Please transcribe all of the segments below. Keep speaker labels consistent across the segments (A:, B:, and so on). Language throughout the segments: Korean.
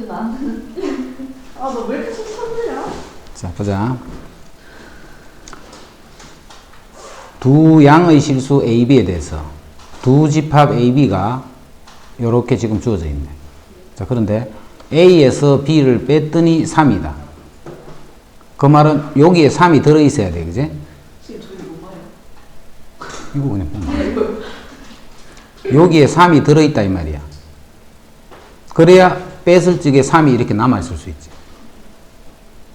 A: 나는 너 왜 이렇게 속상하냐?
B: 자, 보자. 두 양의 실수 A, B에 대해서 두 집합 A, B가 이렇게 지금 주어져 있네. 자, 그런데 A에서 B를 뺐더니 3이다. 그 말은 여기에 3이 들어있어야 돼, 그지?
A: 지금 저기 뭐가요?
B: 이거 그냥 보면 여기에 3이 들어있다 이 말이야. 그래야 뺐을 적에 3이 이렇게 남아있을 수 있지.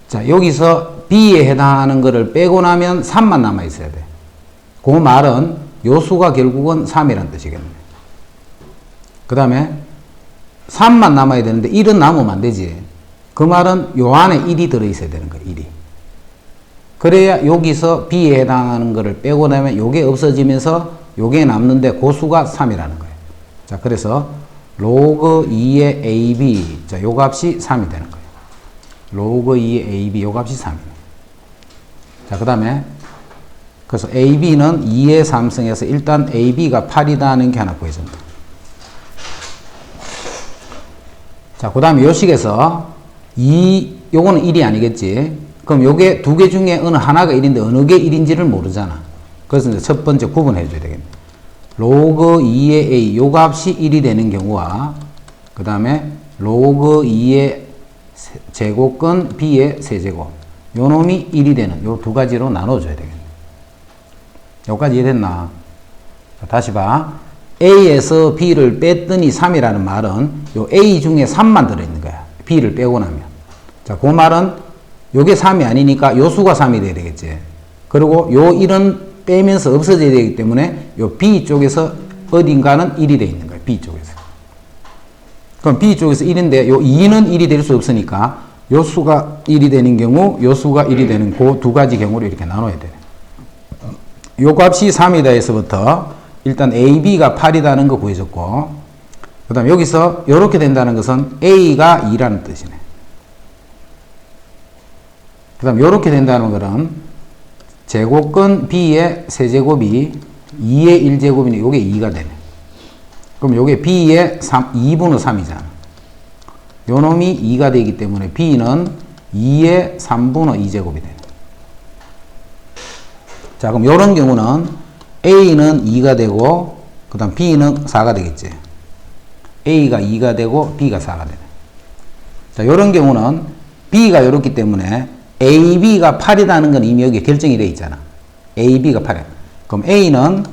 B: 자, 여기서 B에 해당하는 거를 빼고 나면 3만 남아있어야 돼. 그 말은 요 수가 결국은 3이라는 뜻이겠네. 그 다음에 3만 남아야 되는데 1은 남으면 안 되지. 그 말은 요 안에 1이 들어있어야 되는 거야, 1이. 그래야 여기서 B에 해당하는 거를 빼고 나면 요게 없어지면서 요게 남는데 그 수가 3이라는 거예요. 자, 그래서 로그 2의 AB, 자, 요 값이 3이 되는 거예요. 로그 2의 AB, 요 값이 3이에요. 자, 그 다음에 그래서 AB는 2의 3승에서 일단 AB가 8이다는 게 하나 보여준다. 자, 그 다음에 요 식에서 요거는 1이 아니겠지. 그럼 요게 두 개 중에 어느 하나가 1인데 어느 게 1인지를 모르잖아. 그래서 이제 첫 번째 구분해 줘야 되겠네. 로그 2의 A, 요 값이 1이 되는 경우와 그 다음에 로그 2의 제곱근 B의 세제곱, 요 놈이 1이 되는 요 두 가지로 나눠줘야 되겠네. 여기까지 이해됐나? 자, 다시 봐. A에서 B를 뺐더니 3이라는 말은 요 A 중에 3만 들어있는 거야. B를 빼고 나면. 자, 그 말은 요게 3이 아니니까 요 수가 3이 돼야 되겠지. 그리고 요 1은 빼면서 없어져야 되기 때문에 요 B 쪽에서 어딘가는 1이 돼 있는 거야. B 쪽에서. 그럼 B 쪽에서 1인데 요 2는 1이 될 수 없으니까 요 수가 1이 되는 경우, 요 수가 1이 되는 그 두 가지 경우를 이렇게 나눠야 돼. 요 값이 3이다 해서부터 일단 AB가 8이다는 거 구해줬고, 그 다음 여기서 요렇게 된다는 것은 A가 2라는 뜻이네. 그 다음 요렇게 된다는 것은 제곱근 B의 세제곱이 2의 1제곱이네. 요게 2가 되네. 그럼 요게 B의 2분의 3이잖아. 요 놈이 2가 되기 때문에 B는 2의 3분의 2제곱이 되네. 자, 그럼 요런 경우는 A는 2가 되고, 그 다음 B는 4가 되겠지. A가 2가 되고, B가 4가 되네. 자, 요런 경우는 B가 요렇기 때문에 AB가 8이라는 건 이미 여기에 결정이 되어 있잖아. AB가 8이야. 그럼 A는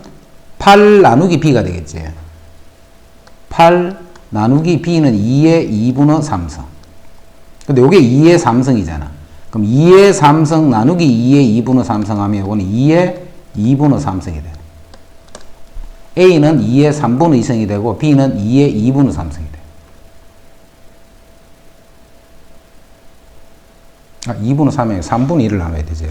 B: 8 나누기 B가 되겠지. 8 나누기 B는 2의 2분의 3승. 근데 요게 2의 3승이잖아. 그럼 2의 3승 나누기 2의 2분의 3승 하면 이거는 2의 2분의 3승이 돼. A는 2의 3분의 2승이 되고 B는 2의 2분의 3승이 돼. 2분의 3에 3분의 1을 나눠야 되지.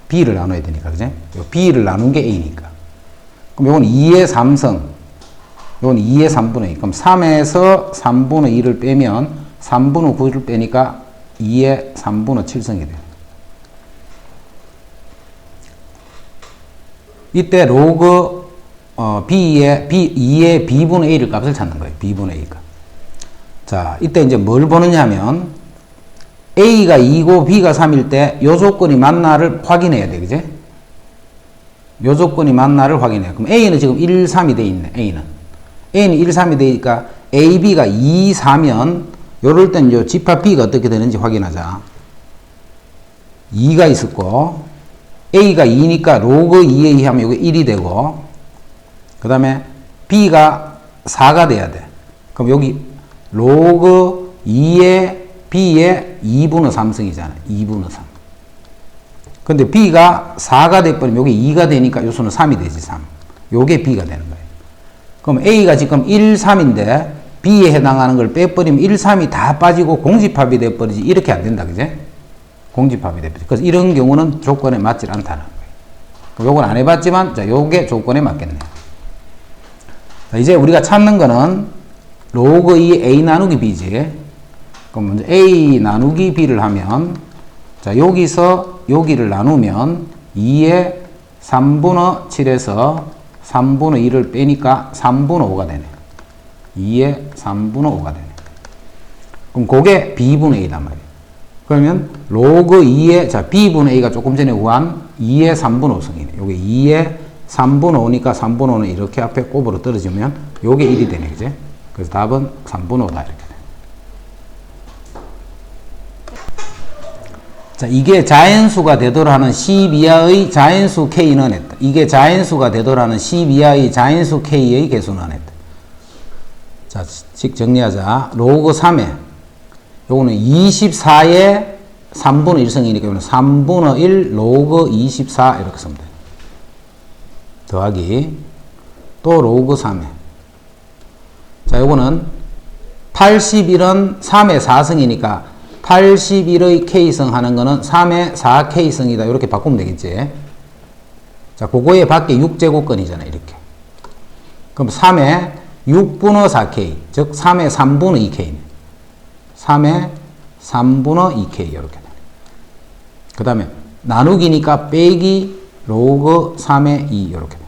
B: B를 나눠야 되니까, 그지? B를 나눈 게 A니까. 그럼 요건 2의 3승, 요건 2의 3분의 2. 그럼 3에서 3분의 2를 빼면 3분의 9를 빼니까 2의 3분의 7승이 돼요. 이때 로그 B의 2의 B분의 A를 값을 찾는 거예요. B분의 A가. 자, 이때 이제 뭘 보느냐 하면 A가 2고 B가 3일 때 요 조건이 맞나를 확인해야 돼. 그지? 요 조건이 맞나를 확인해요. 그럼 A는 지금 1, 3이 돼 있네. A는 1, 3이 되니까 A, B가 2, 4면 요럴 땐 요 집합 B가 어떻게 되는지 확인하자. 2가 있었고 A가 2니까 로그 2에 2 하면 요게 1이 되고, 그 다음에 B가 4가 돼야 돼. 그럼 여기 로그 2에 B의 2분의 3승이잖아. 2분의 3. 근데 B가 4가 돼버리면 요게 2가 되니까 요수는 3이 되지, 3. 요게 B가 되는 거예요. 그럼 A가 지금 1, 3인데 B에 해당하는 걸 빼버리면 1, 3이 다 빠지고 공집합이 돼버리지. 이렇게 안 된다, 그제? 공집합이 돼버리지. 그래서 이런 경우는 조건에 맞지 않다는 거예요. 요건 안 해봤지만, 자, 요게 조건에 맞겠네요. 자, 이제 우리가 찾는 거는 로그 2 A 나누기 B지. 그럼 먼저 A 나누기 B를 하면, 자, 여기서 여기를 나누면 2의 3분의 7에서 3분의 2를 빼니까 3분의 5가 되네. 2의 3분의 5가 되네. 그럼 그게 b분의 a단 말이에요. 그러면 로그 2의, 자, b분의 a가 조금 전에 구한 2의 3분의 5승이네. 요게 2의 3분의 5니까 3분의 5는 이렇게 앞에 곱으로 떨어지면 요게 1이 되네. 그지? 그래서 답은 3분의 5다. 이렇게 돼. 자, 이게 자연수가 되도록 하는 10 이하의 자연수 k는 했다. 이게 자연수가 되도록 하는 10 이하의 자연수 k의 개수는 했다. 자, 식 정리하자. 로그 3에 요거는 24의 3분의 1승이니까 이거는 3분의 1 로그 24 이렇게 쓰면 돼. 더하기 또 로그 3에, 자, 요거는 81은 3의 4승이니까 81의 k승 하는 거는 3의 4k승이다. 이렇게 바꾸면 되겠지. 자, 그거에 밖에 6제곱근이잖아. 이렇게. 그럼 3의 6분의 4k, 즉 3의 3분의 2k네. 3의 3분의 2k 이렇게 되네. 그 다음에 나누기니까 빼기 로그 3의 2 이렇게 돼.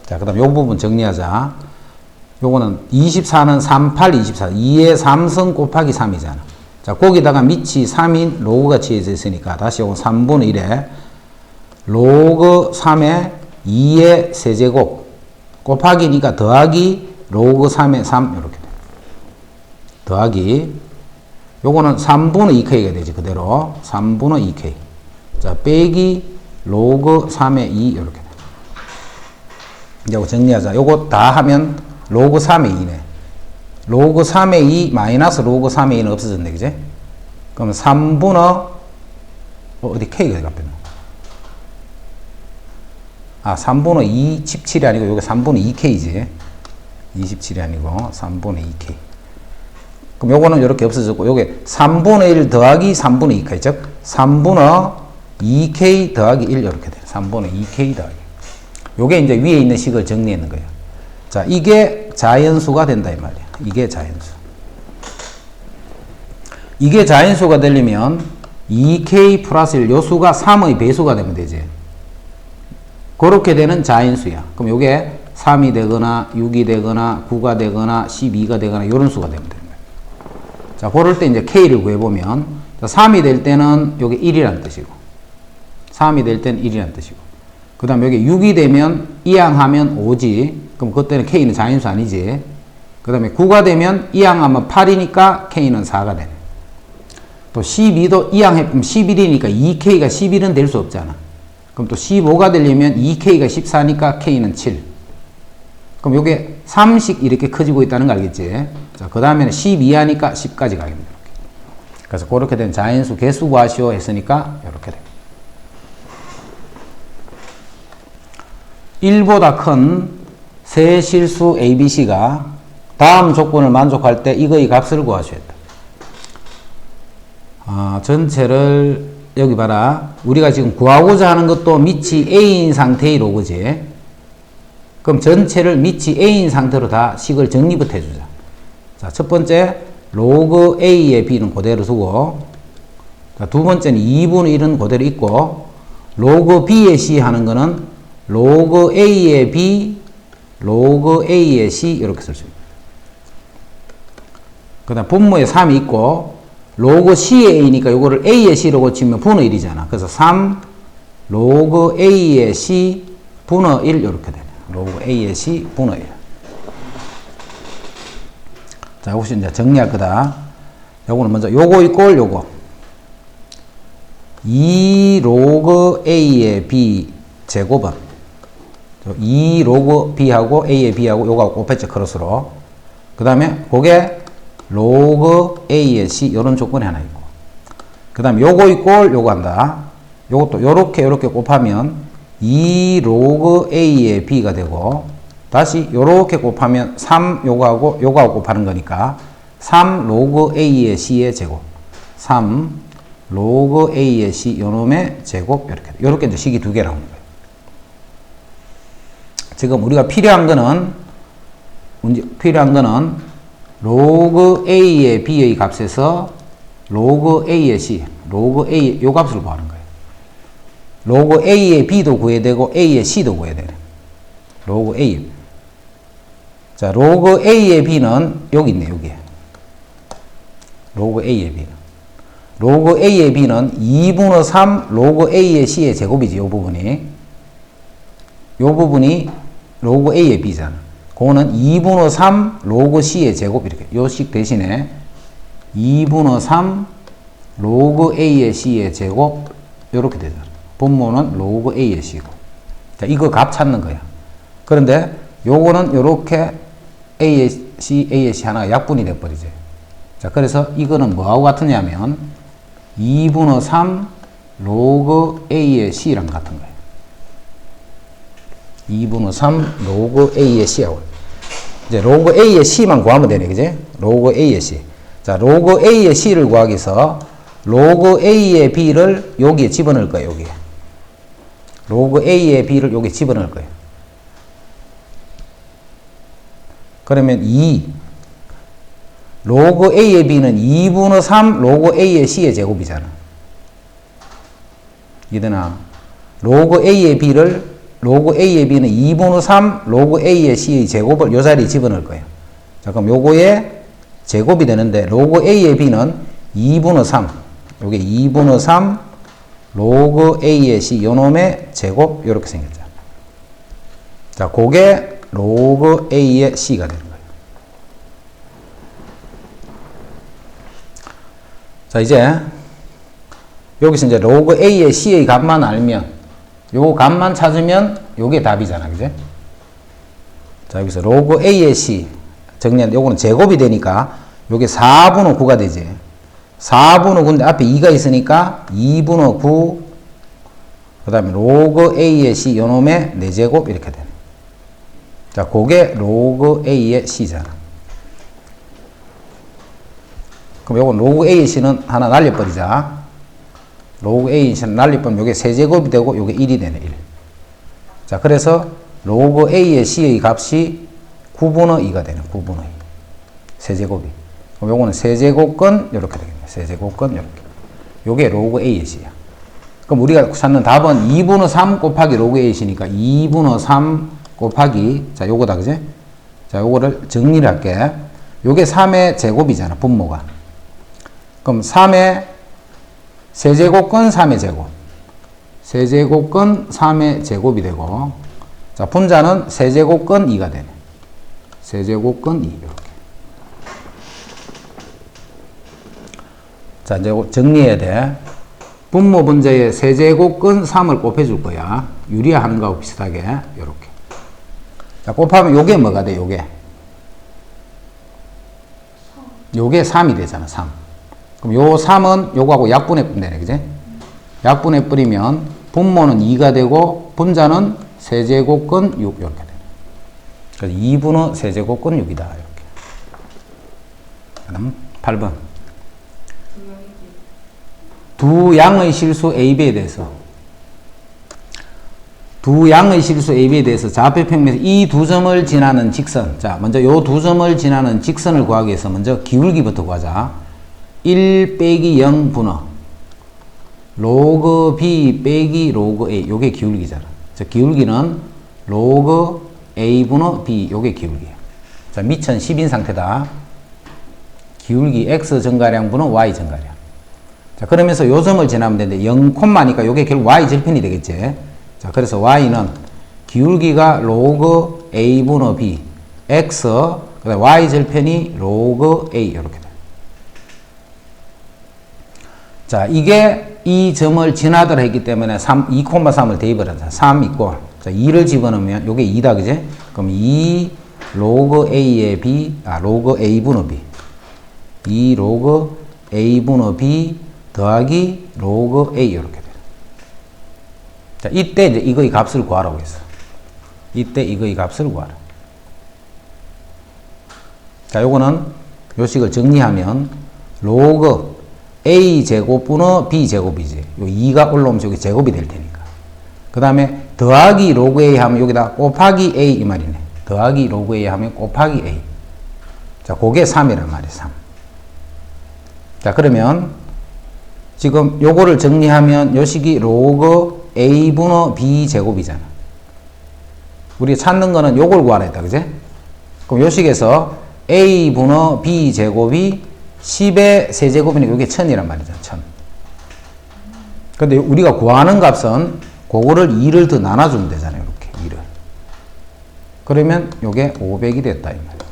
B: 자, 그 다음 요 부분 정리하자. 요거는 24는 38, 24. 2의 3승 곱하기 3이잖아. 자, 거기다가 밑이 3인 로그가 치해져 있으니까 다시 요건 3분의 1에 로그 3의 2의 세제곱 곱하기니까 더하기 로그 3의 3 이렇게 돼. 더하기 요거는 3분의 2k가 되지. 그대로 3분의 2k. 자, 빼기 로그 3의 2 이렇게 돼. 이제 요거 정리하자. 요거 다 하면 로그 3의 2네. 로그 3의 2 마이너스 로그 3의 2는 없어졌네. 그지? 그러면 3분의 어디 k가 어디 앞에 아, 3분의 2 17이 아니고 요게 3분의 2k지. 27이 아니고 3분의 2k. 그럼 요거는 이렇게 없어졌고 요게 3분의 1 더하기 3분의 2k, 즉 3분의 2k 더하기 1 이렇게 돼. 3분의 2k 더하기. 요게 이제 위에 있는 식을 정리하는 거예요. 자, 이게 자연수가 된다 이 말이야. 이게 자연수. 이게 자연수가 되려면 2k 플러스 1 요수가 3의 배수가 되면 되지. 그렇게 되는 자연수야. 그럼 요게 3이 되거나 6이 되거나 9가 되거나 12가 되거나 이런 수가 되면 됩니다. 자, 그럴 때 이제 k를 구해보면, 자, 3이 될 때는 요게 1이라는 뜻이고, 3이 될 때는 1이라는 뜻이고, 그 다음에 여기 6이 되면 이항하면 5지. 그럼 그때는 k는 자연수 아니지. 그 다음에 9가 되면 이항하면 8이니까 k는 4가 되네. 또 12도 이항해보면 11이니까 2k가 11은 될 수 없잖아. 그럼 또 15가 되려면 2k가 14니까 k는 7. 그럼 요게 3씩 이렇게 커지고 있다는 거 알겠지? 자, 그 다음에는 12 하니까 10까지 가겠네. 그래서 그렇게 된 자연수 개수 구하시오 했으니까 이렇게 됩니다. 1보다 큰 세 실수 ABC가 다음 조건을 만족할 때 이거의 값을 구하셔야 했다. 아, 전체를 여기 봐라. 우리가 지금 구하고자 하는 것도 밑이 A인 상태의 로그지. 그럼 전체를 밑이 A인 상태로 다 식을 정리부터 해주자. 자, 첫 번째 로그 A의 B는 그대로 두고, 자, 두 번째는 2분의 1은 그대로 있고, 로그 B의 C 하는 거는 로그 A의 B, 로그 A의 C 이렇게 쓸 수 있습니다. 그 다음 분모에 3이 있고, 로그 C의 A니까 이거를 A의 C로 고치면 분의 1이잖아. 그래서 3 로그 A의 C 분의 1 이렇게 되네. 로그 A의 C 분의 1. 자, 혹시 이제 정리할 거다. 요거는 먼저 요거 이꼴 요거. 2 로그 A의 B 제곱은 2 로그 B하고 A의 B하고 요거하고 곱했죠. 크로스로. 그 다음에 그게 로그 A의 C 이런 조건이 하나 있고, 그 다음에 요거 이꼴 요거 한다. 요것도 요렇게 곱하면 2 로그 A의 B가 되고, 다시 요렇게 곱하면 3 요거하고 곱하는 거니까 3 로그 A의 C의 제곱, 3 로그 A의 C 요놈의 제곱 요렇게 이제 식이 두 개 나오는 거예요. 지금 우리가 필요한 거는 로그 A의 B의 값에서 로그 A의 C, 로그 A 요 값을 구하는 거예요. 로그 A의 B도 구해야 되고 A의 C도 구해야 되네. 로그 A. 자, 로그 A의 B는 여기 있네, 여기. 로그 A의 B는. 로그 A의 B는 2분의 3 로그 A의 C의 제곱이지, 요 부분이. 요 부분이 로그 A의 B잖아. 그거는 2분의 3 로그 C의 제곱, 이렇게. 요 식 대신에 2분의 3 로그 A의 C의 제곱, 요렇게 되잖아. 분모는 로그 A의 C고. 자, 이거 값 찾는 거야. 그런데 요거는 요렇게 A의 C 하나가 약분이 돼버리지. 자, 그래서 이거는 뭐하고 같으냐면 2분의 3 로그 A의 C랑 같은 거예요. 2분의 3 로그 A의 C하고. 이제 로그 A의 C만 구하면 되네, 그지? 로그 A의 C. 자, 로그 A의 C를 구하기 위해서 로그 A의 B를 여기에 집어넣을 거예요, 여기에. 로그 A의 B를 여기에 집어넣을 거예요. 그러면 2. 로그 A의 B는 2분의 3 로그 A의 C의 제곱이잖아. 이되나? 로그 A의 B를, 로그 A의 B는 2분의 3 로그 A의 C의 제곱을 요 자리에 집어넣을 거예요. 자, 그럼 요거의 제곱이 되는데, 로그 A의 B는 2분의 3. 요게 2분의 3 로그 A의 C, 요 놈의 제곱, 요렇게 생겼죠. 자, 그게 로그 A의 C가 되는 거예요. 자, 이제 여기서 이제 로그 A의 C의 값만 알면, 요 값만 찾으면 요게 답이잖아, 그죠? 자, 여기서 로그 A의 C 정리하는데, 요거는 제곱이 되니까 요게 4분의 9가 되지. 4분의 9인데 앞에 2가 있으니까 2분의 9, 그 다음에 로그 A의 C 요놈의 4제곱 이렇게 되네. 자, 그게 로그 A의 C잖아. 그럼 요건 로그 A의 C는 하나 날려버리자. 로그 A의 C는 날려버리면 요게 세제곱이 되고 요게 1이 되네, 1. 자, 그래서 로그 A의 C의 값이 9분의 2가 되네, 9분의 2. 세제곱이. 그럼 요거는 세제곱근 요렇게 되겠네. 세제곱근 요렇게. 요게 로그 A의 C야. 그럼 우리가 찾는 답은 2분의 3 곱하기 로그 A의 C니까 2분의 3 곱하기, 자, 요거다, 그지? 자, 요거를 정리를 할게. 요게 3의 제곱이잖아, 분모가. 그럼 3의 세제곱근 3의 제곱. 세제곱근 3의 제곱이 되고, 자, 분자는 세제곱근 2가 되네. 세제곱근 2, 이렇게. 자, 이제 정리해야 돼. 분모 분자에 세제곱근 3을 곱해줄 거야. 유리화 하는 거하고 비슷하게, 요렇게. 자, 곱하면 요게 뭐가 돼, 요게? 요게 3이 되잖아, 3. 그럼 요 3은 요거하고 약분해 뿌리면 되네, 그지? 약분해 뿌리면 분모는 2가 되고, 분자는 세제곱근 6, 이렇게 되네. 그래서 2분의 세제곱근 6이다, 이렇게. 그 다음 8번. 두 양의 실수 A, B에 대해서. 두 양의 실수 A, B에 대해서 좌표 평면에서 이 두 점을 지나는 직선. 자, 먼저 요 두 점을 지나는 직선을 구하기 위해서 먼저 기울기부터 구하자. 1 빼기 0 분의 로그 B 빼기 로그 A. 요게 기울기잖아. 자, 기울기는 로그 A 분의 B. 요게 기울기야. 자, 미천 10인 상태다. 기울기 X 정가량 분의 Y 정가량. 자, 그러면서 요 점을 지나면 되는데 0콤마니까 요게 결국 Y 절편이 되겠지. 자, 그래서 Y는 기울기가 로그 A 분의 B, X, 그 다음에 Y 절편이 로그 A, 이렇게 돼. 자, 이게 이 점을 지나더라 했기 때문에 2,3을 대입을 하자. 3 있고, 자, 2를 집어넣으면 요게 2다, 그지? 그럼 2 로그 A의 B, 로그 A 분의 B. 2 로그 A 분의 B 더하기 로그 A, 이렇게 돼. 자, 이때 이제 이거의 값을 구하라고 했어. 이때 이거의 값을 구하라. 자, 요거는 요 식을 정리하면 로그 A 제곱분의 B 제곱이지. 요 2가 올라오면서 여기 제곱이 될 테니까. 그 다음에 더하기 로그 A 하면 여기다 곱하기 A 이 말이네. 더하기 로그 A 하면 곱하기 A. 자, 그게 3이란 말이야, 3. 자, 그러면 지금 요거를 정리하면 요 식이 로그 A분의 B 제곱이잖아. 우리가 찾는 거는 요걸 구하라 했다. 그제? 그럼 요 식에서 a 분의 b 제곱이 10의 세제곱이니까 이게 1000이란 말이죠. 1000. 근데 우리가 구하는 값은 그거를 2를 더 나눠주면 되잖아요. 이렇게 2를. 그러면 요게 500이 됐다 이 말이에요.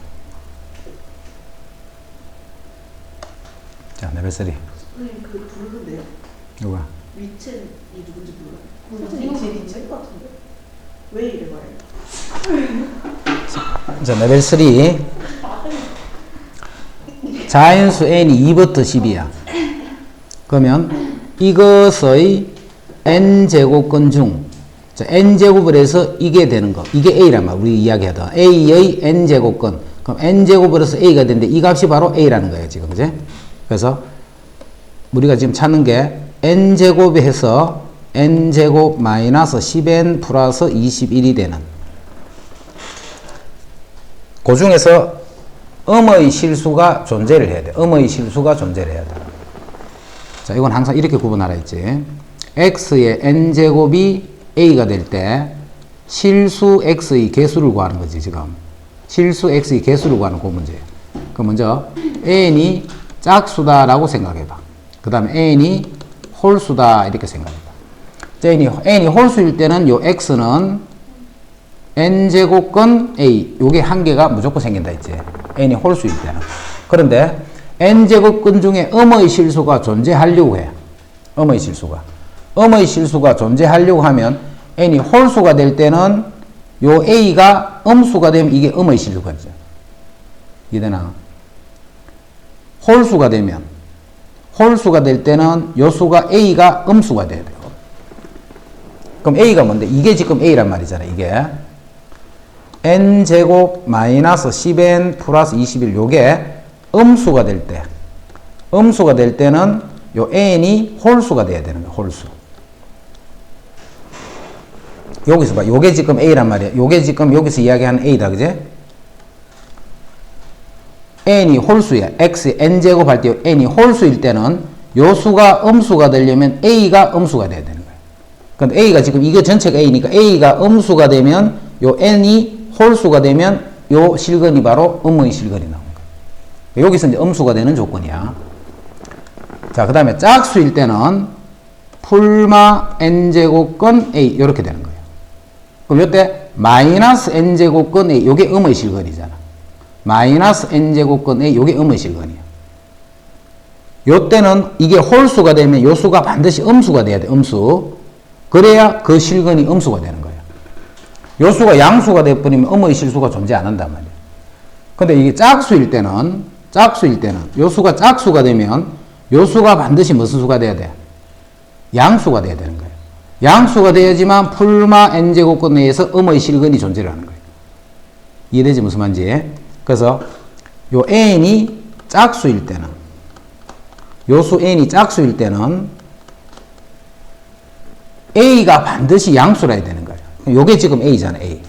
B: 자, 레벨 3.
A: 선생님 그 부르는데요.
B: 누가?
A: 위첸이 누군지 몰라요. 선생님 제 닉네임 같은데? 왜 이래 말해요?
B: 자, 레벨 3. 자연수 n이 2부터 10이야. 그러면 이것의 n제곱근 중, 자, n제곱을 해서 이게 되는 거. 이게 a란 말. 우리 이야기하던 a의 n제곱근. 그럼 n제곱을 해서 a가 되는데 이 값이 바로 a라는 거예요. 지금. 그제? 그래서 우리가 지금 찾는 게 n제곱에 해서 n제곱 마이너스 10n 플러스 21이 되는 그 중에서 음의 실수가 존재를 해야 돼. 음의 실수가 존재를 해야 돼. 자, 이건 항상 이렇게 구분하라 했지. x의 n제곱이 a가 될 때 실수 x의 개수를 구하는 거지, 지금. 실수 x의 개수를 구하는 그 문제예요. 그럼 먼저 n이 짝수다라고 생각해봐. 그 다음에 n이 홀수다 이렇게 생각해봐. n이 홀수일 때는 요 x는 n제곱근 a 요게 한 개가 무조건 생긴다 했지. n이 홀수일 때는. 그런데 n제곱근 중에 음의 실수가 존재하려고 해. 음의 실수가 존재하려고 하면 n이 홀수가 될 때는 요 a가 음수가 되면 이게 음의 실수가 되죠. 이해되나? 홀수가 될 때는 요 수가 a가 음수가 돼야 돼요. 그럼 a가 뭔데? 이게 지금 a란 말이잖아. 이게 n제곱 마이너스 10n 플러스 21 요게 음수가 될 때는 요 n이 홀수가 돼야 되는 거야. 홀수. 여기서 봐. 요게 지금 a란 말이야. 요게 지금 여기서 이야기하는 a다. 그제? n이 홀수야. x n제곱 할 때 n이 홀수일 때는 요 수가 음수가 되려면 a가 음수가 돼야 되는 거야. 근데 a가 지금 이게 전체가 a니까 a가 음수가 되면 요 n이 홀수가 되면 요 실근이 바로 음의 실근이 나오는 거야. 여기서 이제 음수가 되는 조건이야. 자, 그 다음에 짝수일 때는 풀마 n제곱근 a 이렇게 되는 거예요. 그럼 요때 마이너스 n제곱근 a 요게 음의 실근이잖아. 마이너스 n제곱근 a 요게 음의 실근이야. 요때는 이게 홀수가 되면 요 수가 반드시 음수가 돼야 돼. 음수. 그래야 그 실근이 음수가 되는 거예요. 요 수가 양수가 돼버리면 음의 실수가 존재 안 한단 말이에요. 근데 이게 짝수일 때는 요 수가 짝수가 되면 요 수가 반드시 무슨 수가 돼야 돼? 양수가 돼야 되는 거예요. 양수가 돼야지만 풀마 n제곱근 내에서 음의 실근이 존재를 하는 거예요. 이해되지? 무슨 말인지? 그래서 요 n이 짝수일 때는 요수 n이 짝수일 때는 a가 반드시 양수라 해야 되는 거예요. 요게 지금 a잖아. a.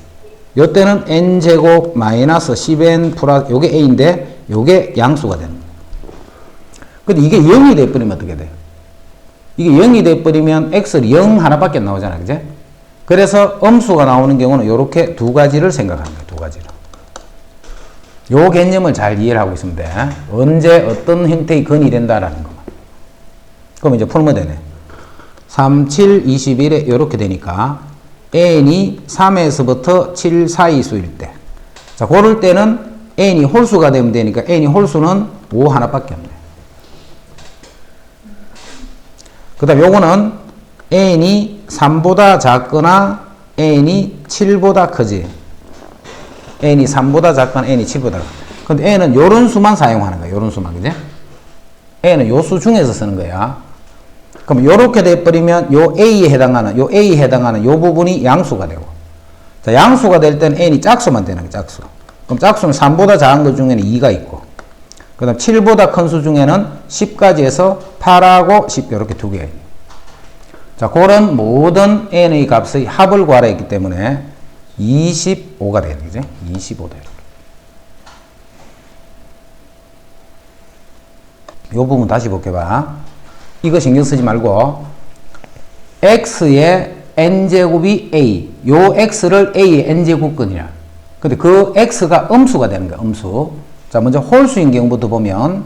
B: 요 때는 n제곱 마이너스 10n 플러스 요게 a인데 요게 양수가 되는 거예요. 근데 이게 0이 돼버리면 어떻게 돼요? 이게 0이 돼버리면 x를 0 하나밖에 안 나오잖아. 그제? 그래서 음수가 나오는 경우는 요렇게 두 가지를 생각하는 거예요. 두 가지를. 요 개념을 잘 이해를 하고 있으면 돼. 언제 어떤 형태의 근이 된다라는 것만. 그럼 이제 풀면 되네. 3, 7, 21에 요렇게 되니까 n이 3에서부터 7 사이 수일 때. 자, 그럴 때는 n이 홀수가 되면 되니까 n이 홀수는 5 하나밖에 없네. 그 다음 요거는 n이 3보다 작거나 n이 7보다 크지. n이 3보다 작거나 n이 7보다 크지. 근데 n은 요런 수만 사용하는 거야. 요런 수만. 그지? n은 요 수 중에서 쓰는 거야. 그럼 요렇게 돼버리면 요 a에 해당하는 요 부분이 양수가 되고. 자, 양수가 될 때는 n이 짝수만 되는 거야. 짝수. 그럼 짝수는 3보다 작은 것 중에는 2가 있고. 그 다음 7보다 큰 수 중에는 10까지 해서 8하고 10 이렇게 두 개가 있네요. 자, 그런 모든 n의 값의 합을 구하라 했기 때문에 25가 되는 거죠. 25다. 이 부분 다시 볼게봐. 이거 신경 쓰지 말고 x의 n제곱이 a. 요 x를 a의 n제곱근이라. 근데 그 x가 음수가 되는 거야, 음수. 자, 먼저 홀수인 경우부터 보면,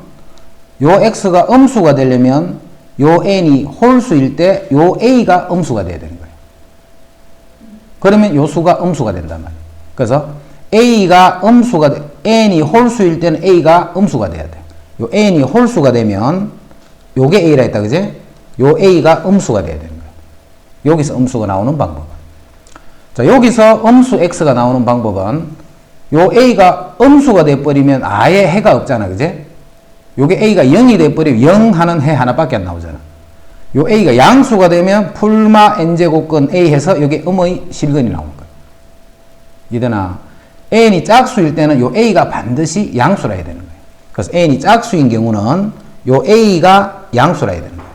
B: 요 x가 음수가 되려면, 요 n이 홀수일 때, 요 a가 음수가 돼야 되는 거예요. 그러면 요 수가 음수가 된단 말이에요. 그래서 a가 n이 홀수일 때는 a가 음수가 돼야 돼. 요 n이 홀수가 되면, 요게 a라 했다, 그지? 요 a가 음수가 돼야 되는 거예요. 여기서 음수가 나오는 방법은. 자, 여기서 음수 x가 나오는 방법은 요 a가 음수가 돼버리면 아예 해가 없잖아, 그제? 요게 a가 0이 돼버리면 0 하는 해 하나밖에 안 나오잖아. 요 a가 양수가 되면 풀마 n제곱근 a 해서 여기 음의 실근이 나오는 거야. 이되나? n이 짝수일 때는 요 a가 반드시 양수라 해야 되는 거예요. 그래서 n이 짝수인 경우는 요 a가 양수라 해야 되는 거예요.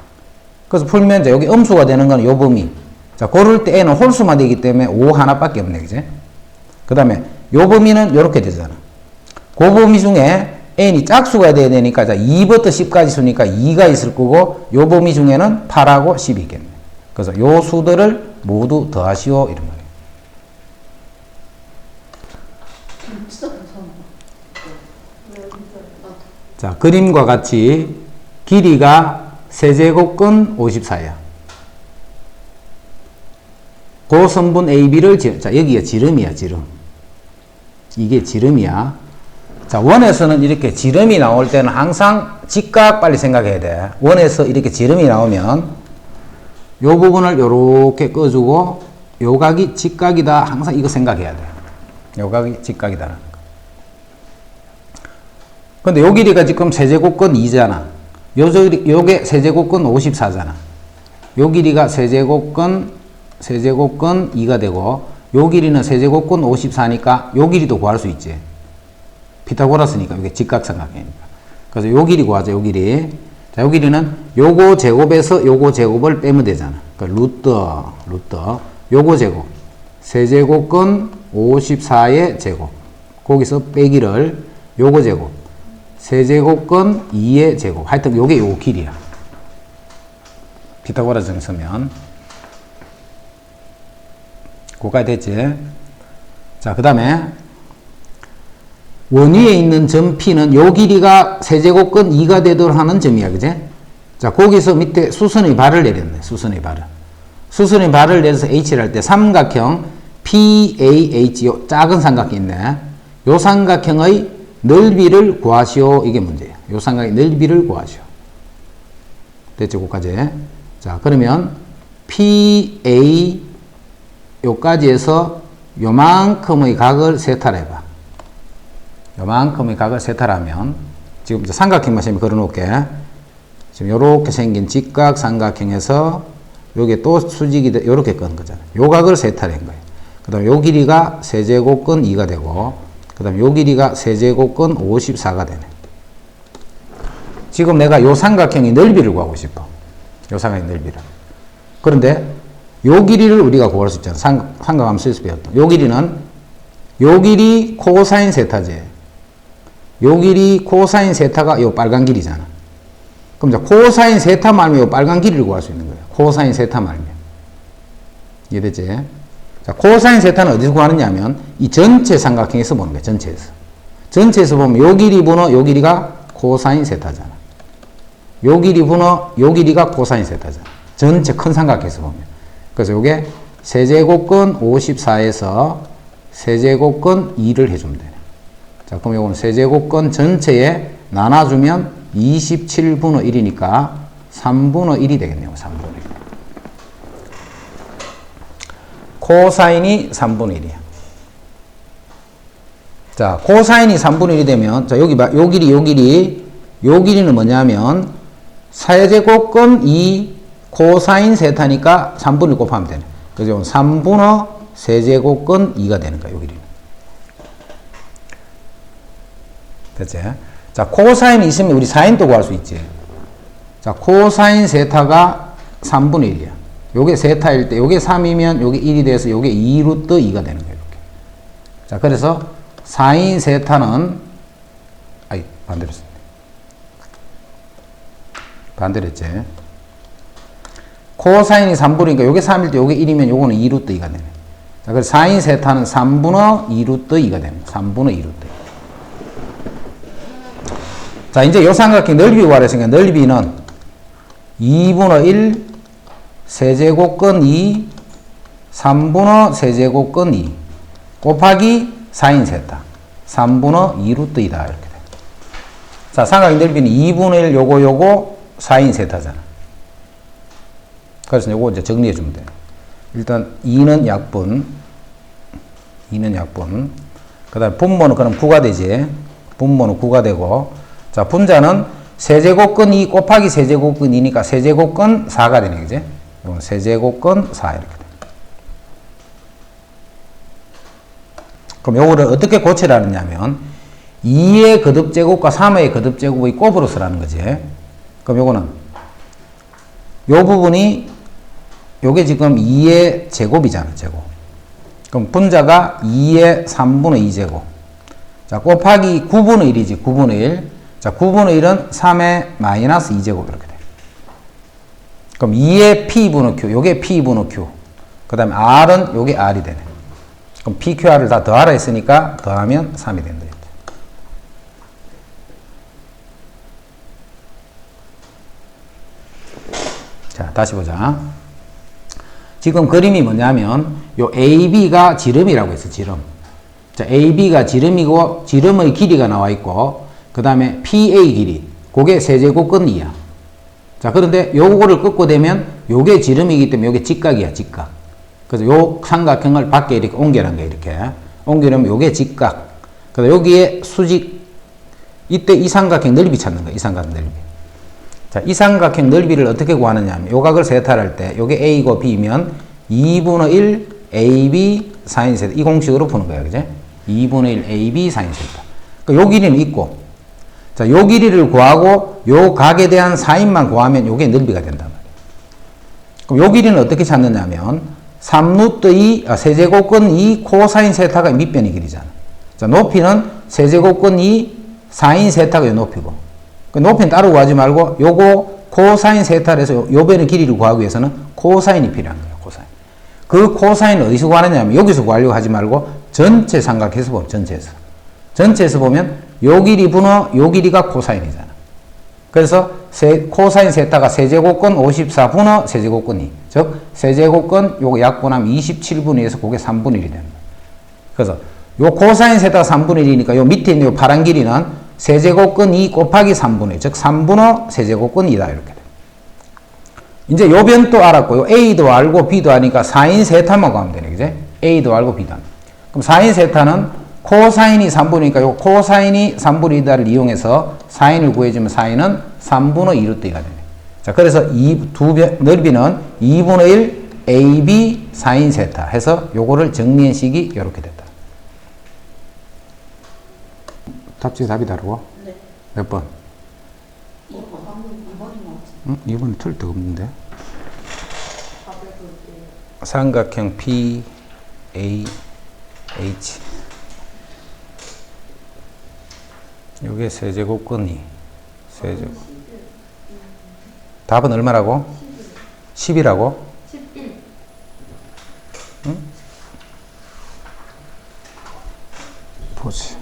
B: 그래서 풀면 이제 여기 음수가 되는 건 요 범위. 자, 고를 때 n은 홀수만 되기 때문에 5 하나밖에 없네, 그제? 그 다음에 요 범위는 요렇게 되잖아. 그 범위 중에 n이 짝수가 돼야 되니까, 자, 2부터 10까지 수니까 2가 있을 거고, 요 범위 중에는 8하고 10이 있겠네. 그래서 요 수들을 모두 더하시오, 이런 말이에요.
A: 진짜 괜찮다. 네, 진짜.
B: 자, 그림과 같이 길이가 세제곱근 54야. 고선분 AB를 자, 여기가 지름이야, 지름. 이게 지름이야. 자, 원에서는 이렇게 지름이 나올 때는 항상 직각 빨리 생각해야 돼. 원에서 이렇게 지름이 나오면 요 부분을 요렇게 꺼주고 요 각이 직각이다. 항상 이거 생각해야 돼. 요 각이 직각이다라는 거. 근데 요 길이가 지금 세제곱근 2잖아. 요게 세제곱근 54잖아. 요 길이가 세제곱근 2가 되고, 요 길이는 세제곱근 54니까 요 길이도 구할 수 있지. 피타고라스니까 이게 직각삼각형이니까. 그래서 요 길이 구하자, 요 길이. 자, 요 길이는 요거 제곱에서 요거 제곱을 빼면 되잖아. 그러니까 루트, 요거 제곱. 세제곱근 54의 제곱. 거기서 빼기를 요거 제곱. 세제곱근 2의 제곱. 하여튼 요게 요 길이야. 피타고라스 정 쓰면. 그거까지 됐지? 자, 그 다음에 원위에 있는 점 P는 요 길이가 세제곱근 2가 되도록 하는 점이야, 그제? 자, 거기서 밑에 수선의 발을 내렸네, 수선의 발을. 수선의 발을 내려서 H를 할 때 삼각형 PAH, 요 작은 삼각형이 있네. 요 삼각형의 넓이를 구하시오. 이게 문제예요. 요 삼각형의 넓이를 구하시오. 됐죠, 거기까지? 자, 그러면 PA 요까지 해서 요만큼의 각을 세탈해봐. 요만큼의 각을 세탈하면, 지금 삼각형만 지금 걸어놓을게. 지금 요렇게 생긴 직각 삼각형에서 요게 또 수직이 요렇게 끄는 거잖아. 요 각을 세탈한 거예요. 그 다음에 요 길이가 세제곱근 2가 되고, 그 다음에 요 길이가 세제곱근 54가 되네. 지금 내가 요 삼각형의 넓이를 구하고 싶어. 요 삼각형의 넓이를. 그런데 요 길이를 우리가 구할 수 있잖아. 삼각함수에서 배웠던. 요 길이는, 요 길이 코사인 세타제. 요 길이 코사인 세타가 요 빨간 길이잖아. 그럼 이제 코사인 세타 말면 요 빨간 길이를 구할 수 있는 거예요. 코사인 세타 말면. 이해됐지? 자, 코사인 세타는 어디서 구하느냐 하면 이 전체 삼각형에서 보는 거예요. 전체에서. 전체에서 보면 요 길이 분호, 요 길이가 코사인 세타잖아. 요 길이 분호, 요 길이가 코사인 세타잖아. 전체 큰 삼각형에서 보면. 그래서 요게 세제곱근 54에서 세제곱근 2를 해주면 되네. 자, 그럼 요거는 세제곱근 전체에 나눠주면 27분의 1이니까 3분의 1이 되겠네요. 3분의 1. 코사인이 3분의 1이야. 자, 코사인이 3분의 1이 되면, 자, 여기 봐. 요 길이는 뭐냐면, 세제곱근 2 코사인 세타니까 3분을 곱하면 되네. 그래서 3분의 세제곱근 2가 되는 거야, 요 길이는. 됐지? 자, 코사인이 있으면 우리 사인도 구할 수 있지. 자, 코사인 세타가 3분의 1이야. 요게 세타일 때, 요게 3이면 요게 1이 돼서 요게 2루트 2가 되는 거야, 이렇게. 자, 그래서 사인 세타는, 반대로 했습니다. 반대로 했지. 코사인이 3분이니까 요게 3일 때 요게 1이면 요거는 2루트 2가 되네. 자, 그래서 사인 세타는 3분의 2루트 2가 됩니다. 3분의 2루트 2. 자, 이제 요 삼각형 넓이 구하랬으니까 넓이는 2분의 1 세제곱근 2 3분의 세제곱근 2 곱하기 사인 세타 3분의 2루트 2다 이렇게 돼. 자, 삼각형 넓이는 2분의 1 요거 사인 세타잖아. 그래서 요거 이제 정리해 주면 돼요. 일단 2는 약분 그 다음에 분모는 그럼 9가 되지. 분모는 9가 되고, 자, 분자는 세제곱근 2 곱하기 세제곱근 2니까 세제곱근 4가 되네, 그지? 이건 세제곱근 4 이렇게 돼. 그럼 요거를 어떻게 고치라느냐면 2의 거듭제곱과 3의 거듭제곱의 곱으로 쓰라는 거지. 그럼 요거는 요 부분이 요게 지금 2의 제곱이잖아, 제곱. 그럼 분자가 2의 3분의 2제곱. 자, 곱하기 9분의 1이지, 9분의 1. 자, 9분의 1은 3의 마이너스 2제곱 이렇게 돼. 그럼 2의 P분의 Q, 요게 P분의 Q. 그 다음에 R은 요게 R이 되네. 그럼 PQR을 다 더하라 했으니까 더하면 3이 된다. 자, 다시 보자. 지금 그림이 뭐냐면 요 AB가 지름이라고 했어, 지름. 자, AB가 지름이고 지름의 길이가 나와 있고 그 다음에 PA 길이, 그게 세제곱근 2야. 자, 그런데 요거를 꺾고 되면 요게 지름이기 때문에 요게 직각이야, 직각. 그래서 요 삼각형을 밖에 이렇게 옮겨놓은 거야, 이렇게. 옮겨놓으면 요게 직각. 그래서 여기에 수직, 이때 이 삼각형 넓이 찾는 거야, 이 삼각형 넓이. 자, 이 삼각형 넓이를 어떻게 구하느냐 하면 요 각을 세타할 때 요게 A고 B면 2분의 1 AB 사인 세타, 이 공식으로 푸는 거야, 그제? 2분의 1 AB 사인 세타. 그러니까 요 길이는 있고, 자, 요 길이를 구하고 요 각에 대한 사인만 구하면 요게 넓이가 된단 말이야. 그럼 요 길이는 어떻게 찾느냐 하면 3루트 2, 세제곱근 2 코사인 세타가 밑변의 길이잖아. 자, 높이는 세제곱근 2 사인 세타가 요 높이고. 그 높이는 따로 구하지 말고 요거 코사인 세타를 해서 요 변의 길이를 구하기 위해서는 코사인이 필요한 거예요, 코사인. 그 코사인을 어디서 구하느냐 하면 여기서 구하려고 하지 말고 전체 삼각해서 보면, 전체에서 보면 요 길이 분의 요 길이가 코사인이잖아. 그래서 코사인 세타가 세제곱근 54 분의 세제곱근 2. 즉, 세제곱근 요거 약분하면 27분의 2에서 그게 3분의 1이 됩니다. 그래서 요 코사인 세타가 3분의 1이니까 요 밑에 있는 요 파란 길이는 세제곱근 2 곱하기 3분의 1. 즉, 3분의 세제곱근 2다. 이렇게 돼. 이제 요 변도 알았고, 요 A도 알고 B도 아니까 사인 세타만 구하면 되네. 그제? A도 알고 B도 알고. 그럼 사인 세타는 코사인이 3분이니까 요 코사인이 3분의 2다를 이용해서 사인을 구해주면 사인은 3분의 2루트 2가 되네. 자, 그래서 이 두 넓이는 2분의 1 AB 사인 세타 해서 요거를 정리한 식이 이렇게 됐다. 답지 답이 다르고?
A: 네.
B: 몇 번?
A: 2번. 방금 2번인 것 같아.
B: 응? 2번이 틀 데가 없는데.
A: 답을 볼게요.
B: 삼각형 P, A, H. 요게 세제곱근 2. 세제곱. 답은 얼마라고? 10이라고?
A: 11.
B: 응? 보지.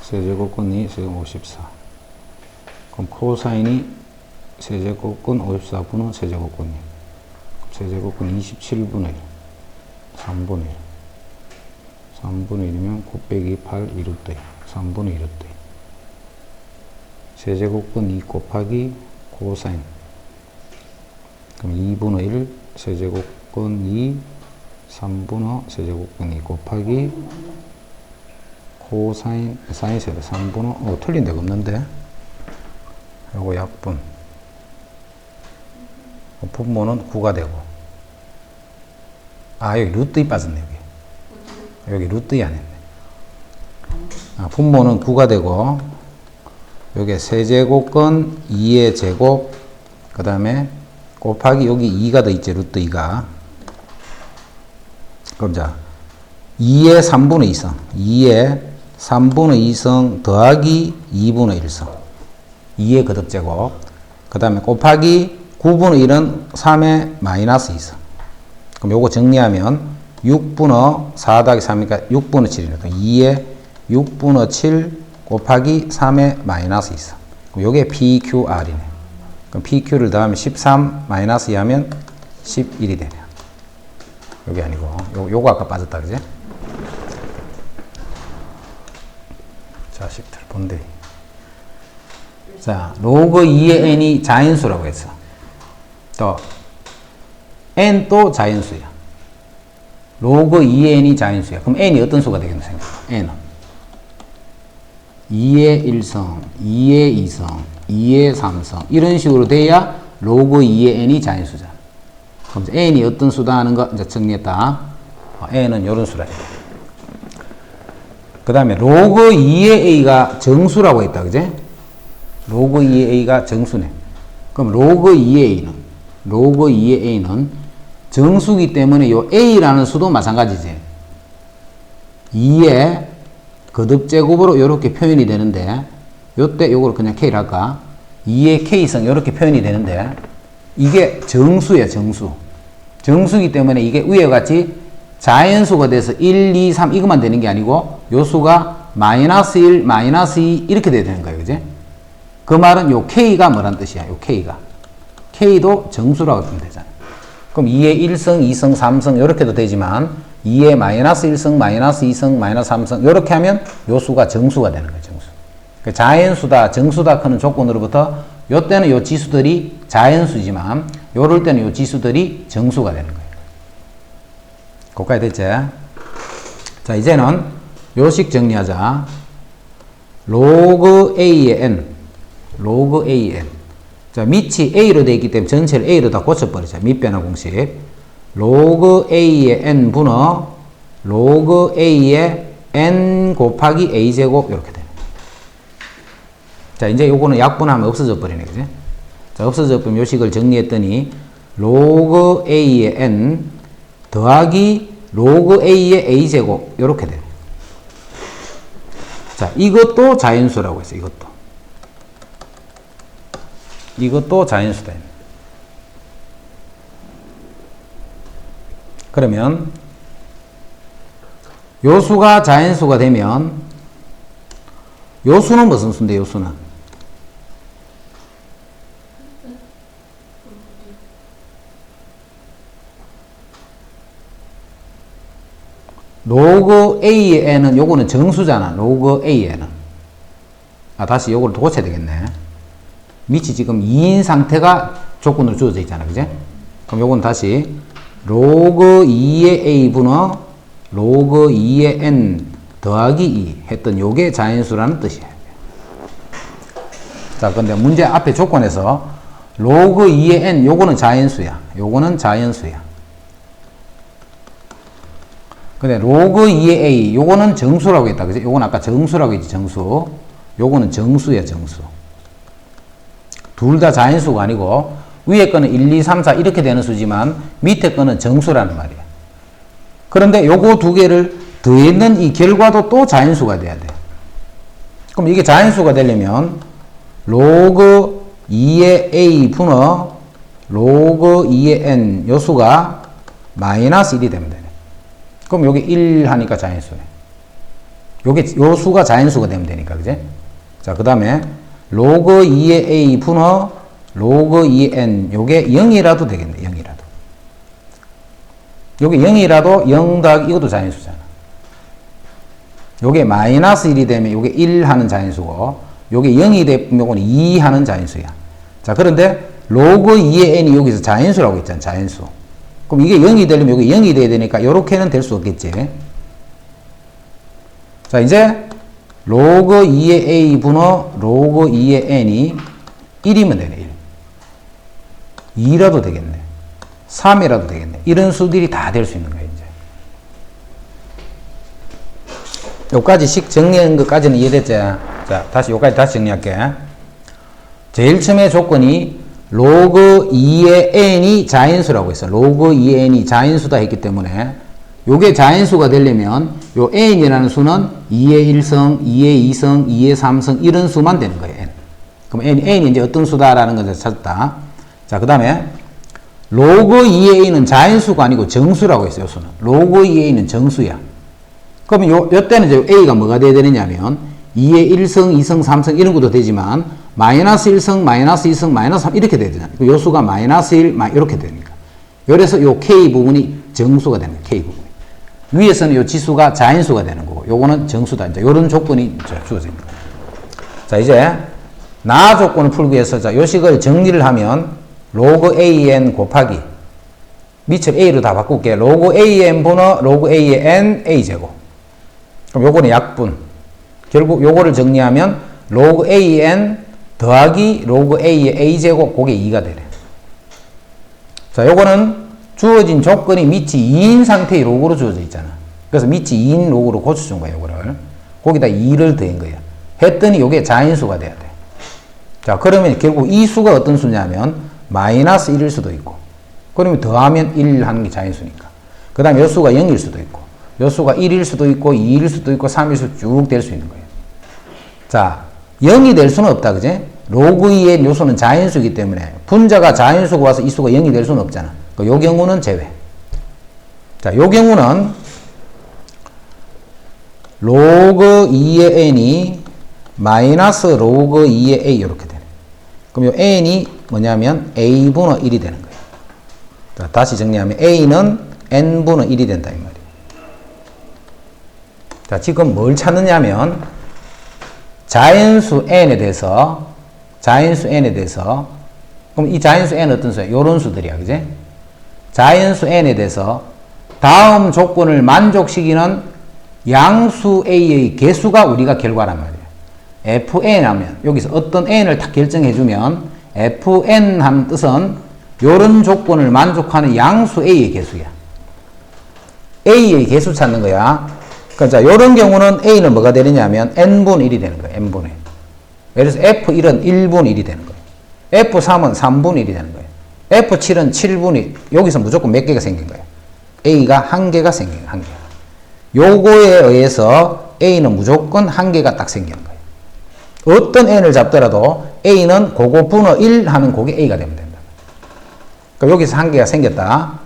B: 세제곱근 2, 세제곱 54. 그럼 코사인이 세제곱근 54분의 세제곱근 2. 세제곱근 27분의 1. 3분의 1. 3분의 1이면 9 빼기 8 2루트 2. 3분의 2루트 2. 세제곱근 2 곱하기 코사인. 그럼 2분의 1 세제곱근 2 3분의 세제곱근 2 곱하기 코사인 사인 세타 3분의 틀린 데가 없는데. 요거 약분. 분모는 9가 되고. 아, 여기 루트 2 빠졌네, 여기 루트 2 안 했네. 아, 분모는 9가 되고, 여기 세제곱근 2의 제곱, 그 다음에 곱하기 여기 2가 더 있지, 루트 2가. 그럼 자, 2의 3분의 2성, 2의 3분의 2성 더하기 2분의 1성 2의 거듭제곱 그 다음에 곱하기 9분의 1은 3의 마이너스 2성 그럼 요거 정리하면 6분의 4 더하기 3이니까 6분의 7이니까 2의 6분의 7 곱하기 3의 마이너스 2성 그럼 요게 PQR이네 그럼 PQ를 더하면 13 마이너스 2 하면 11이 되네 요게 아니고 요거 아까 빠졌다 그지? 자식들 본데 자 로그 2의 n이 자연수라고 했어 또 n 또 자연수야 로그 2의 n이 자연수야 그럼 n이 어떤 수가 되겠노 생각 n은 2의 1성 2의 2성 2의 3성 이런 식으로 돼야 로그 2의 n이 자연수잖아 그럼 n이 어떤 수다 하는 거 이제 정리했다 n은 이런 수라 그 다음에 로그 2의 a가 정수라고 했다 그제 로그 2의 a가 정수네 그럼 로그 2의 a는 정수기 때문에 요 a라는 수도 마찬가지지 2의 거듭제곱으로 이렇게 표현이 되는데 요때 요걸 그냥 k를 할까 2의 k성 이렇게 표현이 되는데 이게 정수야 정수기 때문에 이게 위와 같이 자연수가 돼서 1, 2, 3 이것만 되는 게 아니고 요 수가 마이너스 1, 마이너스 2 이렇게 돼야 되는 거예요 그지 그 말은 요 k가 뭐란 뜻이야 요 k도 정수라고 하면 되잖아 그럼 2의 1성, 2성, 3성 이렇게도 되지만 2의 마이너스 1성, 마이너스 2성, 마이너스 3성 이렇게 하면 요 수가 정수가 되는 거예요 정수 그 자연수다 정수다 하는 조건으로부터 요 때는 요 지수들이 자연수지만 요럴 때는 요 지수들이 정수가 되는 거예요 거기까지 됐지? 자 이제는 요식 정리하자 로그 A의 n 자 밑이 A로 되어 있기 때문에 전체를 A로 다 고쳐버리자 밑변화 공식 로그 A의 n 분의 로그 A의 n 곱하기 A제곱 이렇게 되네 자 이제 요거는 약분하면 없어져 버리네 그지? 자 없어져 버리면 요식을 정리했더니 로그 A의 n 더하기 로그 A의 A제곱 이렇게 되네 자 이것도 자연수라고 했어 이것도 자연수다 그러면 요수가 자연수가 되면 요수는 무슨 수인데 요수는 로그 A의 n은 요거는 정수잖아 로그 A의 n은 다시 요걸 고쳐야 되겠네 밑이 지금 2인 상태가 조건으로 주어져 있잖아 그제 그럼 요건 다시 로그 2의 a 분의 로그 2의 n 더하기 2 했던 요게 자연수라는 뜻이에요 자 근데 문제 앞에 조건에서 로그 2의 n 요거는 자연수야 근데 로그 2의 a 요거는 정수라고 했다 그지 요건 아까 정수라고 했지 정수 요거는 정수야 정수 둘 다 자연수가 아니고 위에 거는 1, 2, 3, 4 이렇게 되는 수지만 밑에 거는 정수라는 말이야 그런데 요거 두 개를 더했는 이 결과도 또 자연수가 돼야 돼 그럼 이게 자연수가 되려면 로그 2의 a 분의 로그 2의 n 요 수가 마이너스 1이 되면 되네 그럼 요게 1 하니까 자연수네 요 수가 자연수가 되면 되니까 그제 자 그 다음에 로그 2의 a 분의 로그 2의 n 요게 0이라도 되겠네 0이라도 요게 0이라도 0 더하기 이것도 자연수잖아 요게 마이너스 1이 되면 요게 1 하는 자연수고 요게 0이 되면 요거는 2 하는 자연수야 자 그런데 로그 2의 n이 여기서 자연수라고 했잖아 자연수 그럼 이게 0이 되려면 요게 0이 돼야 되니까 요렇게는 될 수 없겠지 자 이제 로그 2의 a 분의 로그 2의 n이 1이면 되네 1 2라도 되겠네 3이라도 되겠네 이런 수들이 다 될 수 있는 거예요 이제 요까지 식 정리한 것까지는 이해됐지 자 다시 요까지 다시 정리할게 제일 처음에 조건이 로그 2의 n이 자연수라고 했어 로그 2의 n이 자연수다 했기 때문에 요게 자연수가 되려면 요 n이라는 수는 2의 1성, 2의 2성, 2의 3성 이런 수만 되는 거예요. n. 그럼 n이 이제 어떤 수다라는 것을 찾았다. 자, 그 다음에 로그 2의 a는 자연수가 아니고 정수라고 했어요. 수는. 로그 2의 a는 정수야. 그러면 요 때는 이제 a가 뭐가 돼야 되느냐면 2의 1성, 2성, 3성 이런 것도 되지만 마이너스 1성, 마이너스 2성, 마이너스 3 이렇게 돼야 되잖아요. 요 수가 마이너스 1, 이렇게 되니까. 그래서 요 k 부분이 정수가 되는 거예요. k 부분이. 위에서는 요 지수가 자연수가 되는 거고 요거는 정수다. 이제 요런 조건이 주어집니다. 자, 이제 나 조건을 풀기 위해서 자, 요 식을 정리를 하면 로그 an 곱하기 밑을 a로 다 바꿀게. 로그 an 분의 로그 a의 n a제곱. 그럼 요거는 약분. 결국 요거를 정리하면 로그 an 더하기 로그 a의 a제곱 그게 2가 되네. 자, 요거는 주어진 조건이 밑이 2인 상태의 로그로 주어져 있잖아. 그래서 밑이 2인 로그로 고쳐준 거야, 요거를. 거기다 2를 더한 거야. 했더니 요게 자연수가 돼야 돼. 자, 그러면 결국 이 수가 어떤 수냐면 마이너스 1일 수도 있고, 그러면 더하면 1 하는 게 자연수니까. 그 다음에 요 수가 0일 수도 있고, 요 수가 1일 수도 있고, 2일 수도 있고, 3일 수도 쭉 될 수 있는 거예요. 자, 0이 될 수는 없다, 그제? 로그 2의 요소는 자연수이기 때문에 분자가 자연수가 와서 이 수가 0이 될 수는 없잖아. 요 경우는 제외. 자, 요 경우는 로그 2의 n이 마이너스 로그 2의 a 이렇게 되네. 그럼 요 n이 뭐냐면 a분의 1이 되는 거예요. 자, 다시 정리하면 a는 n분의 1이 된다 이 말이에요. 자, 지금 뭘 찾느냐면 자연수 n에 대해서 그럼 이 자연수 n 어떤 수야? 요런 수들이야, 그제? 자연수 n에 대해서 다음 조건을 만족시키는 양수 a의 개수가 우리가 결과란 말이에요. fn 하면 여기서 어떤 n을 딱 결정해주면 fn 하는 뜻은 요런 조건을 만족하는 양수 a의 개수야. a의 개수 찾는 거야. 그러니까 요런 경우는 a는 뭐가 되느냐면 n분의 1이 되는 거예요. n분의 1. 예를 들어서 f1은 1분의 1이 되는 거예요. f3은 3분의 1이 되는 거예요. f7은 7분의 1. 여기서 무조건 몇 개가 생긴 거예요. a가 한 개가 생긴 거예요. 한 개. 요거에 의해서 a는 무조건 한 개가 딱 생기는 거예요. 어떤 n을 잡더라도 a는 그거 분의 1 하면 그게 a가 되면 된다. 그러니까 여기서 한 개가 생겼다.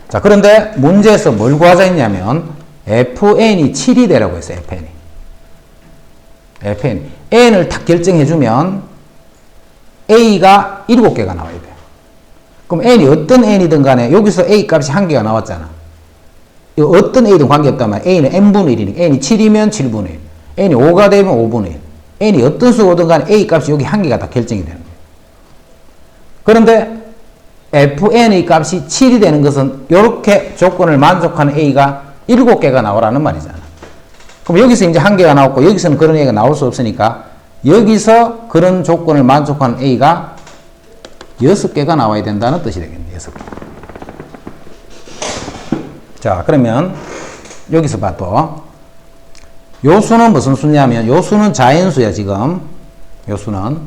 B: 자, 그런데 문제에서 뭘 구하자 했냐면 fn이 7이 되라고 했어요. fn. n을 딱 결정해주면 a가 7개가 나와야 돼요. 그럼 n이 어떤 n이든 간에 여기서 a 값이 한 개가 나왔잖아. 어떤 a든 관계없다면 a는 n분의 1이니까 n이 7이면 7분의 1, n이 5가 되면 5분의 1, n이 어떤 수거든 간에 a 값이 여기 한 개가 다 결정이 되는 거예요. 그런데 fn의 값이 7이 되는 것은 이렇게 조건을 만족하는 a가 7개가 나오라는 말이잖아. 그럼 여기서 이제 한 개가 나왔고 여기서는 그런 a가 나올 수 없으니까 여기서 그런 조건을 만족하는 a가 6개가 나와야 된다는 뜻이 되겠네. 6개. 자, 그러면 여기서 봐도 요 수는 무슨 수냐면 요 수는 자연수야. 지금 요 수는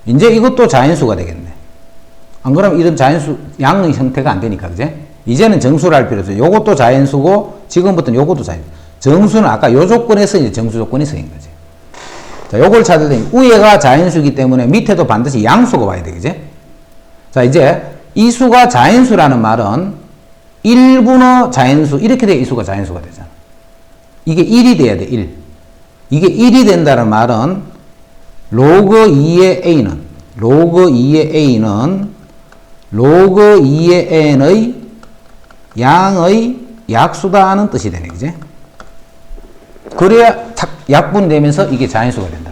B: 이제 이것도 자연수가 되겠네. 안 그러면 이런 자연수 양의 형태가 안 되니까, 그제? 이제는 정수를 할 필요 없어요. 요것도 자연수고 지금부터는 요것도 자연수. 정수는 아까 요 조건에서 이제 정수 조건이 생긴 거지. 자, 요걸 찾을 때 위에가 자연수이기 때문에 밑에도 반드시 양수가 와야 돼, 그제? 자, 이제 이 수가 자연수라는 말은 1분의 자연수 이렇게 돼야 이 수가 자연수가 되잖아. 이게 1이 돼야 돼. 1. 이게 1이 된다는 말은 로그 2의 a는 로그 2의 n의 양의 약수다는 뜻이 되네, 그제? 그래야 탁 약분되면서 이게 자연수가 된다.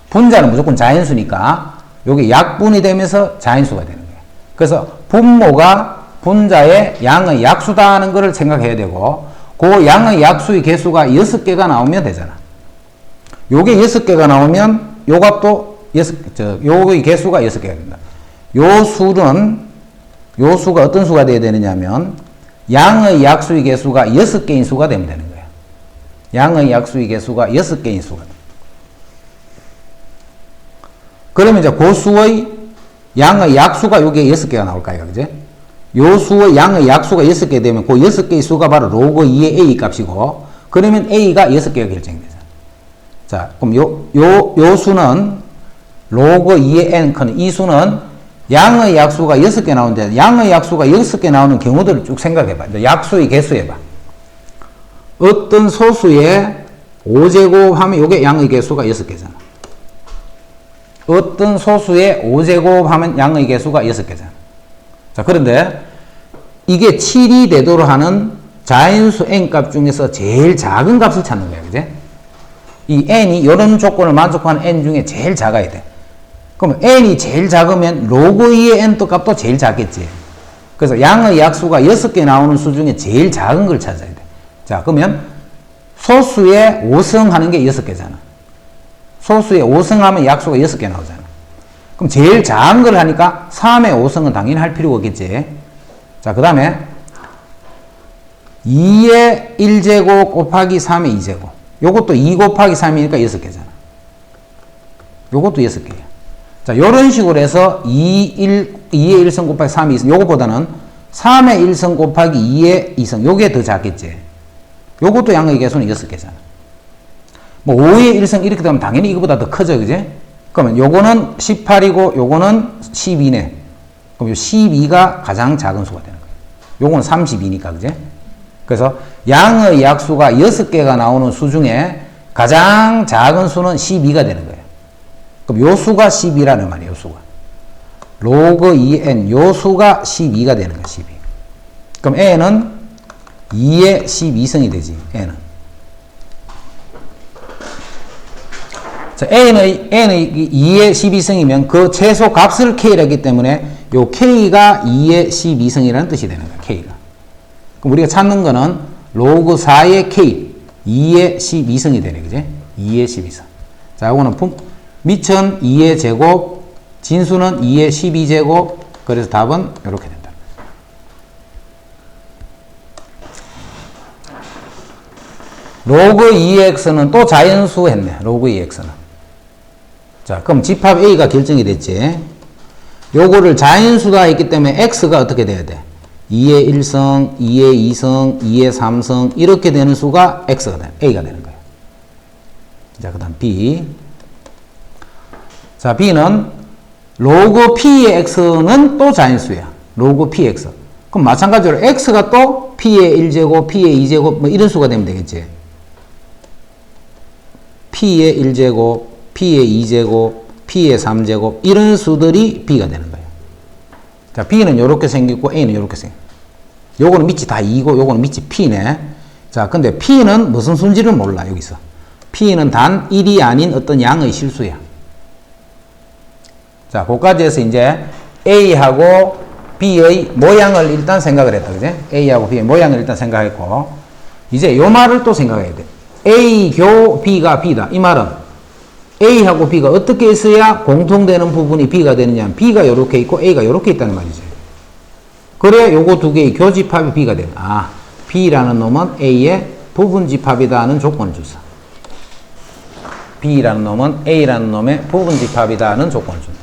B: 분자는 무조건 자연수니까 요게 약분이 되면서 자연수가 되는 거예요. 그래서 분모가 분자의 양의 약수다 하는 것을 생각해야 되고 그 양의 약수의 개수가 6개가 나오면 되잖아. 요게 6개가 나오면 요 값도 요의 개수가 6개가 된다. 요 수가 어떤 수가 돼야 되느냐면 양의 약수의 개수가 6개인 수가 되면 되는 거야. 양의 약수의 개수가 6개인 수가 돼. 그러면 이제 그 수의 양의 약수가 요게 6개가 나올 거야, 그제? 요 수의 양의 약수가 6개 되면 그 6개의 수가 바로 로그 2의 A 값이고, 그러면 A가 6개가 결정되죠. 자, 그럼 요 수는 로그 2의 n 큰 이 수는 양의 약수가 6개 나오는데, 양의 약수가 6개 나오는 경우들을 쭉 생각해봐. 약수의 개수 해봐. 어떤 소수의 5제곱 하면 요게 양의 개수가 6개잖아. 어떤 소수의 5제곱 하면 양의 개수가 6개잖아. 자, 그런데 이게 7이 되도록 하는 자연수 n값 중에서 제일 작은 값을 찾는 거야. 그지? 이 n이 이런 조건을 만족하는 n 중에 제일 작아야 돼. 그러면 n이 제일 작으면 로그 2의 n 값도 제일 작겠지. 그래서 양의 약수가 6개 나오는 수 중에 제일 작은 걸 찾아야 돼. 자, 그러면 소수의 5승 하는 게 6개잖아. 소수의 5승 하면 약수가 6개 나오잖아. 그럼 제일 작은 걸 하니까 3의 5승은 당연히 할 필요가 없겠지. 자, 그 다음에 2의 1제곱 곱하기 3의 2제곱. 요것도 2 곱하기 3이니까 6개잖아. 요것도 6개야. 자, 요런 식으로 해서 2의 1승 곱하기 3의 2승. 요것보다는 3의 1승 곱하기 2의 2승. 요게 더 작겠지. 요것도 양의 개수는 6개잖아. 뭐 5의 1승 이렇게 되면 당연히 이거보다 더 크죠. 그지? 그러면 요거는 18이고 요거는 12네. 그럼 요 12가 가장 작은 수가 되는 거예요. 요거는 32니까. 그지? 그래서 양의 약수가 6개가 나오는 수 중에 가장 작은 수는 12가 되는 거예요. 그럼 요 수가 12라는 말이에요. 요 수가. 로그 2n 요 수가 12가 되는 거예요. 12. 그럼 n은 2의 12승이 되지. n은. 자, n의 2의 12승이면 그 최소 값을 k라고 했기 때문에 요 k가 2의 12승이라는 뜻이 되는 거야. k가. 그럼 우리가 찾는 거는 로그 4의 k 2의 12승이 되네. 그지? 2의 12승. 자, 요거는 미천 2의 제곱, 진수는 2의 12제곱. 그래서 답은 이렇게 된다. 로그 2x는 또 자연수 했네. 로그 2x는. 자, 그럼 집합 A가 결정이 됐지. 요거를 자연수다 했기 때문에 X가 어떻게 돼야 돼? 2의 1승, 2의 2승, 2의 3승 이렇게 되는 수가 X가 돼. A가 되는 거예요. 자, 그 다음 B. 자, B는 로그 P의 X는 또 자연수야. 로그 PX. 그럼 마찬가지로 X가 또 P의 1제곱, P의 2제곱 뭐 이런 수가 되면 되겠지. P의 1제곱, P의 2제곱, P의 3제곱 이런 수들이 B가 되는 거예요. 자, B는 이렇게 생겼고 A는 이렇게 생겼고 요거는 밑이 다 2고 요거는 밑이 P네. 자, 근데 P는 무슨 수인지를 몰라. 여기서 P는 단 1이 아닌 어떤 양의 실수야. 자, 거기까지 해서 이제 A하고 B의 모양을 일단 생각을 했다. 그지? A하고 B의 모양을 일단 생각했고 이제 요 말을 또 생각해야 돼. A 교 B가 B다. 이 말은 A하고 B가 어떻게 있어야 공통되는 부분이 B가 되느냐. B가 이렇게 있고 A가 이렇게 있다는 말이죠. 그래 요거 두 개의 교집합이 B가 되는. 아, B라는 놈은 A의 부분집합이다는 조건을 주사. B라는 놈은 A라는 놈의 부분집합이다는 조건을 준다.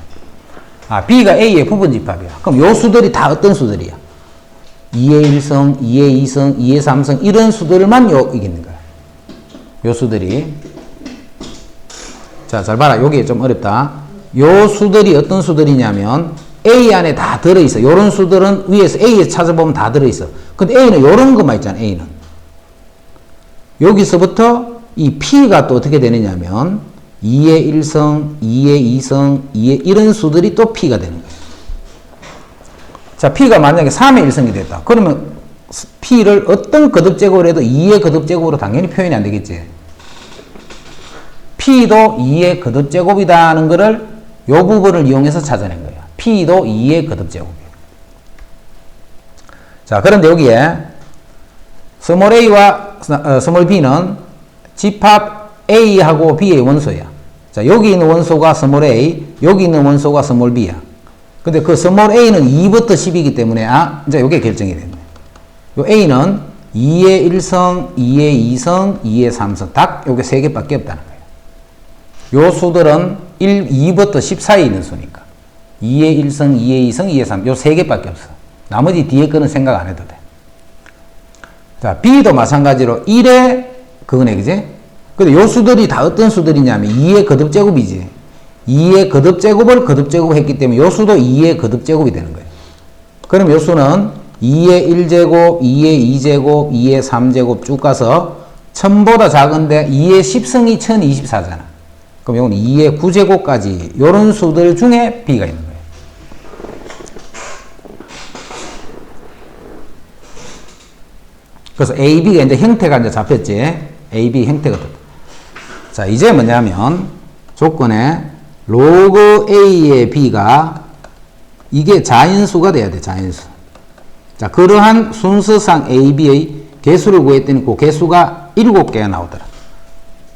B: 아, B가 A의 부분집합이야. 그럼 요 수들이 다 어떤 수들이야? 2의 1승, 2의 2승, 2의 3승 이런 수들만 이기는 거야. 요 수들이. 자, 잘 봐라. 요게 좀 어렵다. 요 수들이 어떤 수들이냐면 A 안에 다 들어있어. 요런 수들은 위에서 A에 찾아보면 다 들어있어. 근데 A는 요런 것만 있잖아. A는. 여기서부터 이 P가 또 어떻게 되느냐면 2의 1승, 2의 2승, 2의 이런 수들이 또 P가 되는 거예요. 자, P가 만약에 3의 1승이 됐다. 그러면 P를 어떤 거듭제곱을 해도 2의 거듭제곱으로 당연히 표현이 안 되겠지. P도 2의 거듭제곱이라는 것을 요 부분을 이용해서 찾아낸 거예요. P도 2의 거듭제곱이에요. 자, 그런데 여기에 스몰 a와 스몰 b는 집합 A하고 B의 원소야. 자, 여기 있는 원소가 스몰 a, 여기 있는 원소가 스몰 b야. 근데 그 스몰 a는 2부터 10이기 때문에, 이제 요게 결정이 됐네. 요 a는 2의 1승, 2의 2승, 2의 3승. 딱 요게 3개밖에 없다는 거예요. 요 수들은 2부터 10 사이에 있는 수니까. 2의 1승, 2의 2승, 2의 3. 요 3개밖에 없어. 나머지 뒤에 거는 생각 안 해도 돼. 자, B도 마찬가지로 1의 그거네, 그지? 근데 요 수들이 다 어떤 수들이냐면 2의 거듭제곱이지. 2의 거듭제곱을 거듭제곱 했기 때문에 요 수도 2의 거듭제곱이 되는 거예요. 그럼 요 수는 2의 1제곱, 2의 2제곱, 2의 3제곱 쭉 가서 1000보다 작은데 2의 10승이 1024잖아. 그럼 이건 2의 9제곱까지 요런 수들 중에 B가 있는 거예요. 그래서 A, B가 이제 형태가 이제 잡혔지. A, B 형태가 됐다. 자, 이제 뭐냐면 조건에 로그 A의 B가 이게 자인수가 돼야 돼, 자인수. 자, 그러한 순서상 A, B의 개수를 구했더니 그 개수가 7개가 나오더라.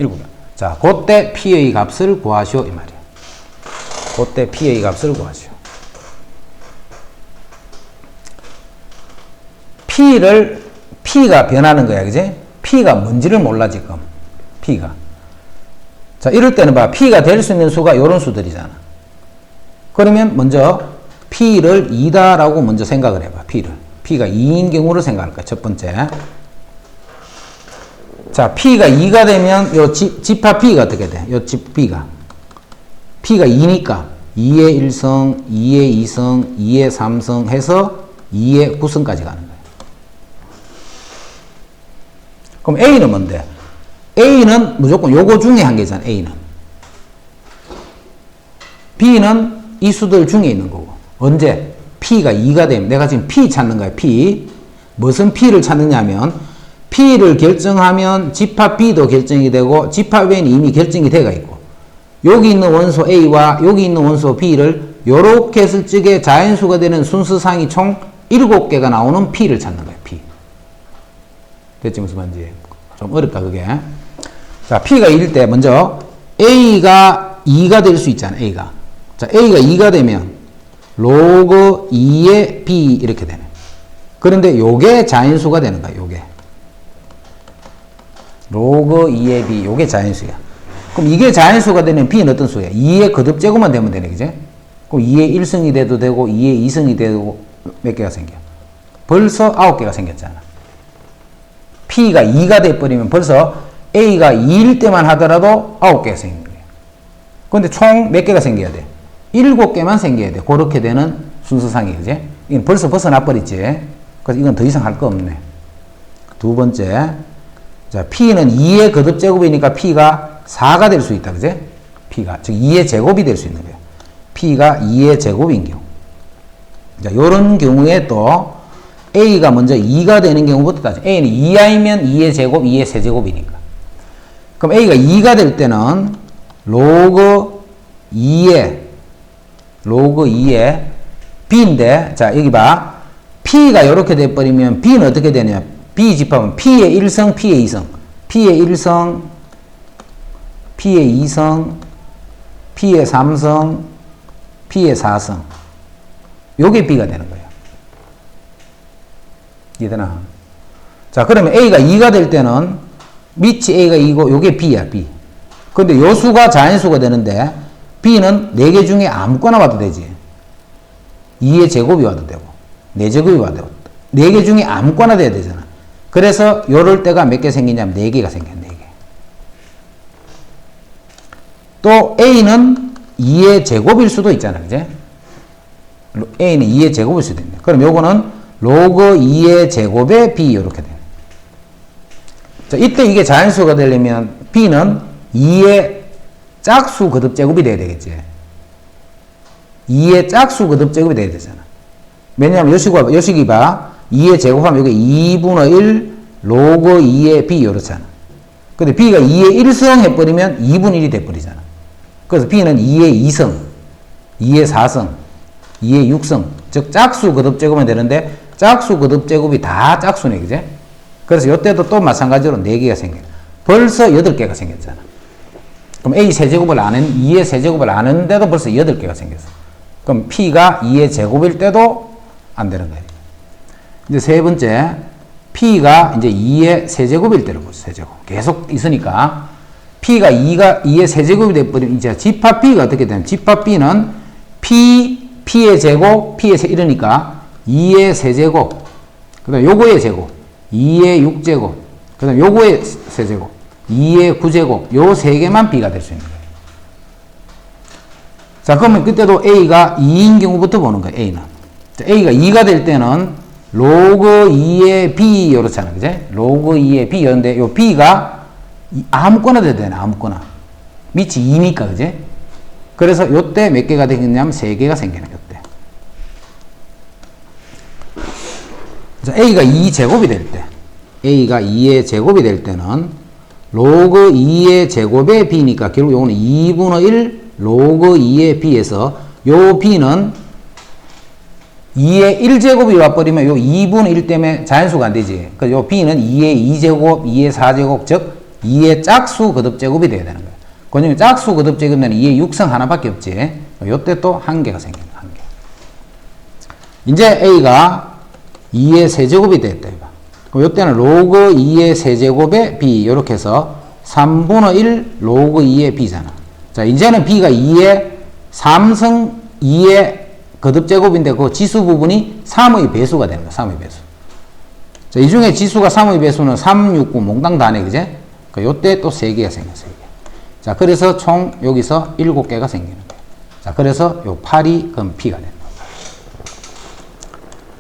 B: 7개. 자, 그때 P의 값을 구하시오, 이 말이야. 그때 P의 값을 구하시오. P가 변하는 거야, 그지? P가 뭔지를 몰라, 지금. P가. 자, 이럴 때는 봐. P가 될 수 있는 수가 요런 수들이잖아. 그러면 먼저 P를 2다라고 먼저 생각을 해봐, P를. P가 2인 경우로 생각할 거야, 첫 번째. 자, P가 2가 되면 요 집합 P가 어떻게 돼? 요 집 P가. P가 2니까 2의 1성, 2의 2성, 2의 3성 해서 2의 9성까지 가는 거야. 그럼 A는 뭔데? A는 무조건 요거 중에 한 개잖아, A는. B는 이 수들 중에 있는 거고. 언제? P가 2가 되면, 내가 지금 P 찾는 거야, P. 무슨 P를 찾느냐면, P를 결정하면 집합 B도 결정이 되고, 집합 N이 이미 결정이 돼가 있고, 여기 있는 원소 A와 여기 있는 원소 B를 요렇게 했을 적에 자연수가 되는 순서상이 총 7개가 나오는 P를 찾는 거야, P. 됐지, 무슨 말인지? 좀 어렵다, 그게. 자, P가 2일 때, 먼저, A가 2가 될 수 있잖아, A가. 자, A가 2가 되면, 로그 2의 B, 이렇게 되네. 그런데 요게 자인수가 되는 거야, 요게. 로그 2의 B, 요게 자인수야. 그럼 이게 자인수가 되면 B는 어떤 수야? 2의 거듭제곱만 되면 되네, 그지? 그럼 2의 1승이 돼도 되고, 2의 2승이 되고, 몇 개가 생겨? 벌써 9개가 생겼잖아. P가 2가 돼버리면 벌써 A가 2일 때만 하더라도 9개가 생기는 거예요. 그런데 총 몇 개가 생겨야 돼? 7개만 생겨야 돼. 그렇게 되는 순서상이, 그지? 이건 벌써 벗어나버렸지. 그래서 이건 더 이상 할 거 없네. 두 번째. 자, P는 2의 거듭제곱이니까 P가 4가 될 수 있다, 그지? P가. 즉, 2의 제곱이 될 수 있는 거예요. P가 2의 제곱인 경우. 자, 요런 경우에 또 A가 먼저 2가 되는 경우부터 따져. A는 2i면 2의 제곱, 2의 세제곱이니까. 그럼 A가 2가 될 때는 로그 2의 B인데, 자, 여기 봐. P가 이렇게 돼버리면 B는 어떻게 되냐? B 집합은 P의 1성, P의 2성. P의 1성, P의 2성, P의 3성, P의 4성. 요게 B가 되는 거예요. 이해되나? 자, 그러면 A가 2가 될 때는 밑이 A가 2고 요게 B야, B. 근데 요 수가 자연수가 되는데 B는 4개 중에 아무거나 와도 되지. 2의 제곱이 와도 되고 4제곱이 와도 되고 4개 중에 아무거나 돼야 되잖아. 그래서 요럴 때가 몇 개 생기냐면 4개가 생겨, 4개. 또 A는 2의 제곱일 수도 있잖아, 그제? A는 2의 제곱일 수도 있네. 그럼 요거는 로그 2의 제곱에 B 이렇게 되네. 자, 이때 이게 자연수가 되려면 B는 2의 짝수 거듭제곱이 돼야 되겠지. 2의 짝수 거듭제곱이 돼야 되잖아. 왜냐하면 요식이 봐. 2의 제곱하면 이게 2분의 1 로그 2의 B 이렇잖아. 근데 B가 2의 1성 해버리면 2분의 1이 돼버리잖아. 그래서 B는 2의 2성, 2의 4성, 2의 6성, 즉 짝수 거듭제곱이 되는데 짝수 거듭제곱이 다 짝수네, 그제? 그래서 이때도 또 마찬가지로 4개가 생겨. 벌써 8개가 생겼잖아. 그럼 A 세제곱을 아는, 2의 세제곱을 아는데도 벌써 8개가 생겼어. 그럼 P가 2의 제곱일 때도 안 되는 거예요. 이제 세 번째, P가 이제 2의 세제곱일 때를 보죠, 세제곱. 계속 있으니까. P가 2의 세제곱이 돼버리면 이제 집합 B가 어떻게 되냐면 집합 B는 P의 제곱, P의 이러니까 2의 세제곱, 그 다음 요거의 제곱, 2의 6제곱, 그 다음 요거의 세제곱, 2의 9제곱, 요 세 개만 b가 될 수 있는 거예요. 자, 그러면 그때도 a가 2인 경우부터 보는 거예요, a는. 자, a가 2가 될 때는 로그 2의 b, 요렇잖아요. 그제? 로그 2의 b 였는데, 요 b가 아무거나 돼도 되네, 아무거나. 밑이 2니까, 그제? 그래서 요때 몇 개가 되겠냐면 3개가 생기는 요때. 자, a가 2제곱이 될 때, a가 2의 제곱이 될 때는 로그 2의 제곱의 b니까 결국 요거는 2분의 1 로그 2의 b에서 요 b는 2의 1제곱이 와버리면 요 2분의 1 때문에 자연수가 안 되지. 그 요 b는 2의 2제곱, 2의 4제곱, 즉 2의 짝수 거듭제곱이 돼야 되는 거예요. 그러면 짝수 거듭제곱은 2의 육성 하나밖에 없지. 요때 또 한 개가 생깁니다. 한 개. 이제 a가 2의 세제곱이 됐다. 그럼 요때는 로그 2의 세제곱의 b 요렇게 해서 3분의 1 로그 2의 b잖아. 자, 이제는 b가 2의 3승 2의 거듭제곱인데 그 지수 부분이 3의 배수가 되는 거야. 3의 배수. 자, 이 중에 지수가 3의 배수는 3, 6, 9 몽땅 다네. 그제? 요때 또 3개가 생겨. 3개. 자, 그래서 총 여기서 7개가 생기는 거예요. 자, 그래서 요 8이 그럼 p가 되는 거예요.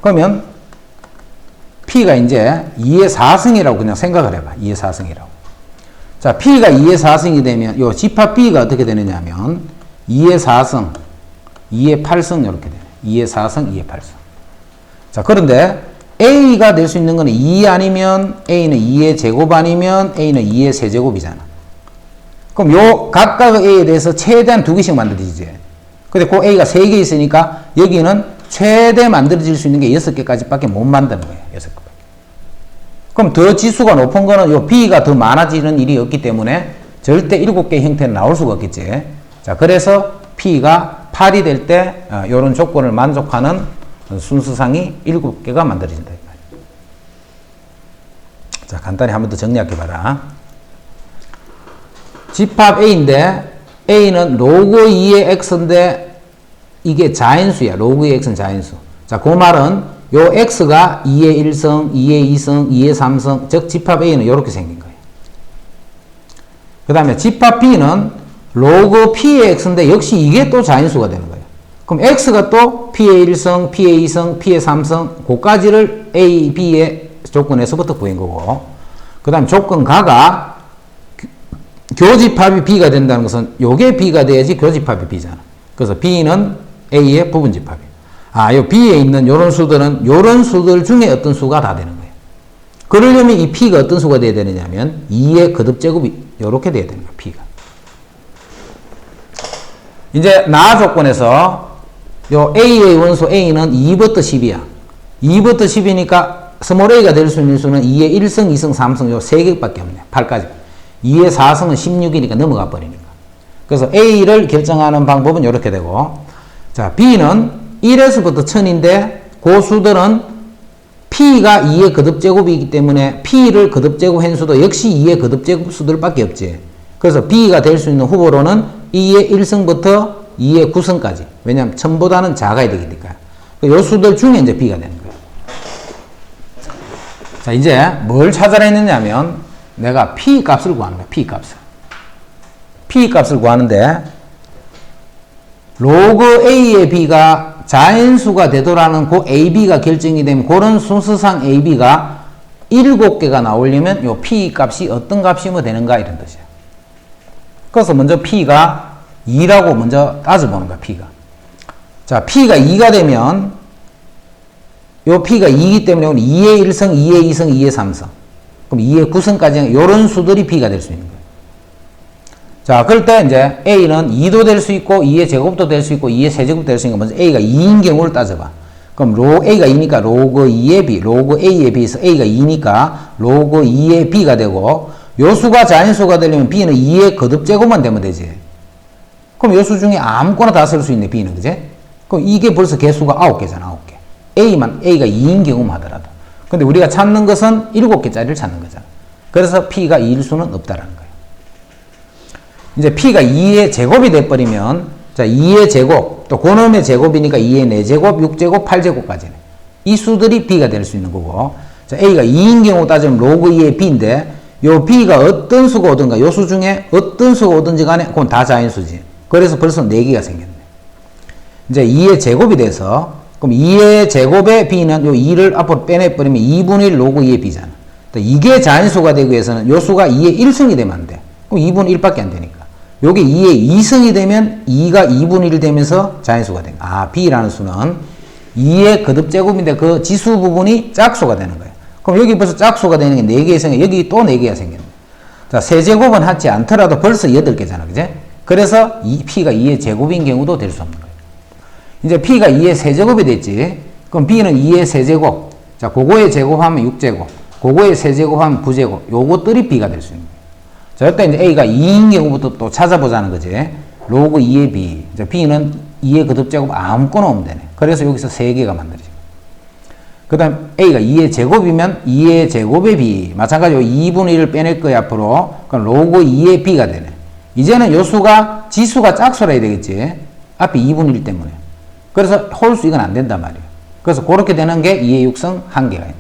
B: 그러면 p가 이제 2의 4승이라고 그냥 생각을 해봐. 2의 4승이라고. 자, p가 2의 4승이 되면 요 집합 b가 어떻게 되느냐 하면 2의 4승, 2의 8승 이렇게 되네. 2의 4승, 2의 8승. 자, 그런데 a가 될 수 있는 거는 2 아니면 a는 2의 제곱 아니면 a는 2의 세제곱이잖아. 그럼 요 각각의 a에 대해서 최대한 2개씩 만들어지지. 근데 그 a가 3개 있으니까 여기는 최대 만들어질 수 있는 게 6개까지밖에 못 만드는 거예요. 6개. 그럼 더 지수가 높은 거는 요 b가 더 많아지는 일이 없기 때문에 절대 7개의 형태는 나올 수가 없겠지. 자, 그래서 p가 8이 될 때 요런 조건을 만족하는 순수상이 7개가 만들어진다. 자, 간단히 한 번 더 정리할게 봐라. 집합 a인데 a는 로그 2의 x인데 이게 자인수야. 로그 2의 x는 자인수. 자, 그 말은 요 x가 2의 1승, 2의 2승, 2의 3승, 즉 집합 a는 이렇게 생긴 거예요. 그 다음에 집합 b는 로그 p의 x인데 역시 이게 또 자인수가 되는 거예요. 그럼 x가 또 p의 1승, p의 2승, p의 3승, 그까지를 a, b의 조건에서부터 구한 거고, 그 다음 조건 가가 교집합이 b가 된다는 것은 요게 b가 돼야지 교집합이 b잖아. 그래서 b는 a의 부분집합이에요. 요 b에 있는 요런 수들은 요런 수들 중에 어떤 수가 다 되는 거예요. 그러려면 이 p가 어떤 수가 돼야 되느냐면 2의 거듭제곱이 요렇게 돼야 되는 거예요. p가. 이제 나 조건에서 요 a의 원소 a는 2부터 10이야. 2부터 10이니까 스몰 a가 될 수 있는 수는 2의 1승, 2승, 3승 요 3개밖에 없네. 8까지. 2의 4승은 16이니까 넘어가 버리니까. 그래서 a를 결정하는 방법은 이렇게 되고, 자, b는 1에서부터 1000인데 그 수들은 p가 2의 거듭제곱이기 때문에 p를 거듭제곱 횟수도 역시 2의 거듭제곱 수들밖에 없지. 그래서 b가 될 수 있는 후보로는 2의 1승부터 2의 9승까지. 왜냐하면 1000보다는 작아야 되니까. 이 수들 중에 이제 b가 되는 거예요. 자, 이제 뭘 찾아라 했느냐면 내가 p 값을 구하는 거야. p 값을. p 값을 구하는데 로그 a의 b가 자연수가 되더라는 그 ab가 결정이 되면 그런 순서상 ab가 7개가 나오려면 요 p 값이 어떤 값이면 되는가 이런 뜻이야. 그래서 먼저 p가 2라고 먼저 따져보는 거야. p가. 자, p가 2가 되면 요 p가 2이기 때문에 2의 1승, 2의 2승, 2의 3승. 그럼 2의 9승까지 요런 수들이 b가 될 수 있는 거예요. 자, 그럴 때 이제 a는 2도 될 수 있고 2의 제곱도 될 수 있고 2의 세제곱도 될 수 있는 거 먼저 a가 2인 경우를 따져봐. 그럼 a가 2니까 로그 2의 b, 로그 a에 비해서 a가 2니까 로그 2의 b가 되고 요 수가 자연수가 되려면 b는 2의 거듭제곱만 되면 되지. 그럼 요 수 중에 아무거나 다 쓸 수 있네, b는. 그제? 그럼 이게 벌써 개수가 9개잖아, 9개. a가 2인 경우만 하더라도. 근데 우리가 찾는 것은 7개짜리를 찾는 거잖아. 그래서 p가 2일 수는 없다라는 거예요. 이제 p가 2의 제곱이 돼버리면, 자, 2의 제곱, 또 그놈의 제곱이니까 2의 4제곱, 6제곱, 8제곱까지네. 이 수들이 B가 될 수 있는 거고, 자, A가 2인 경우 따지면 로그 2의 B인데, 요 B가 어떤 수가 오든가, 요 수 중에 어떤 수가 오든지 간에, 그건 다 자연수지. 그래서 벌써 4개가 생겼네. 이제 2의 제곱이 돼서, 그럼 2의 제곱의 B는 요 2를 앞으로 빼내버리면 2분의 1 로그 2의 B잖아. 이게 자연수가 되기 위해서는 요 수가 2의 1승이 되면 안 돼. 그럼 2분의 1밖에 안 되니까. 요게 2의 2승이 되면 2가 2분의 1 되면서 자연수가 된 거야. 아, B라는 수는 2의 거듭제곱인데 그 지수 부분이 짝수가 되는 거예요. 그럼 여기 벌써 짝수가 되는 게 4개 생겨. 여기 또 4개가 생겼네. 자, 세제곱은 하지 않더라도 벌써 8개잖아. 그제? 그래서 P가 2의 제곱인 경우도 될 수 없는 거예요. 이제 P가 2의 세제곱이 됐지. 그럼 B는 2의 세제곱. 자, 그거의 제곱하면 6제곱. 그거의 세제곱하면 9제곱. 요것들이 B가 될 수 있는 거예요. 자, 이때 이제 A가 2인 경우부터 또 찾아보자는 거지. 로그 2의 B. 자, B는 2의 거듭제곱 아무거나 오면 되네. 그래서 여기서 3개가 만들어지고. 그 다음 A가 2의 제곱이면 2의 제곱의 B. 마찬가지로 2분의 1을 빼낼 거야, 앞으로. 그럼 로그 2의 B가 되네. 이제는 요 수가, 지수가 짝수라 해야 되겠지. 앞에 2분의 1 때문에. 그래서 홀수 이건 안 된단 말이에요. 그래서 그렇게 되는 게 2의 6승 1개가 있네.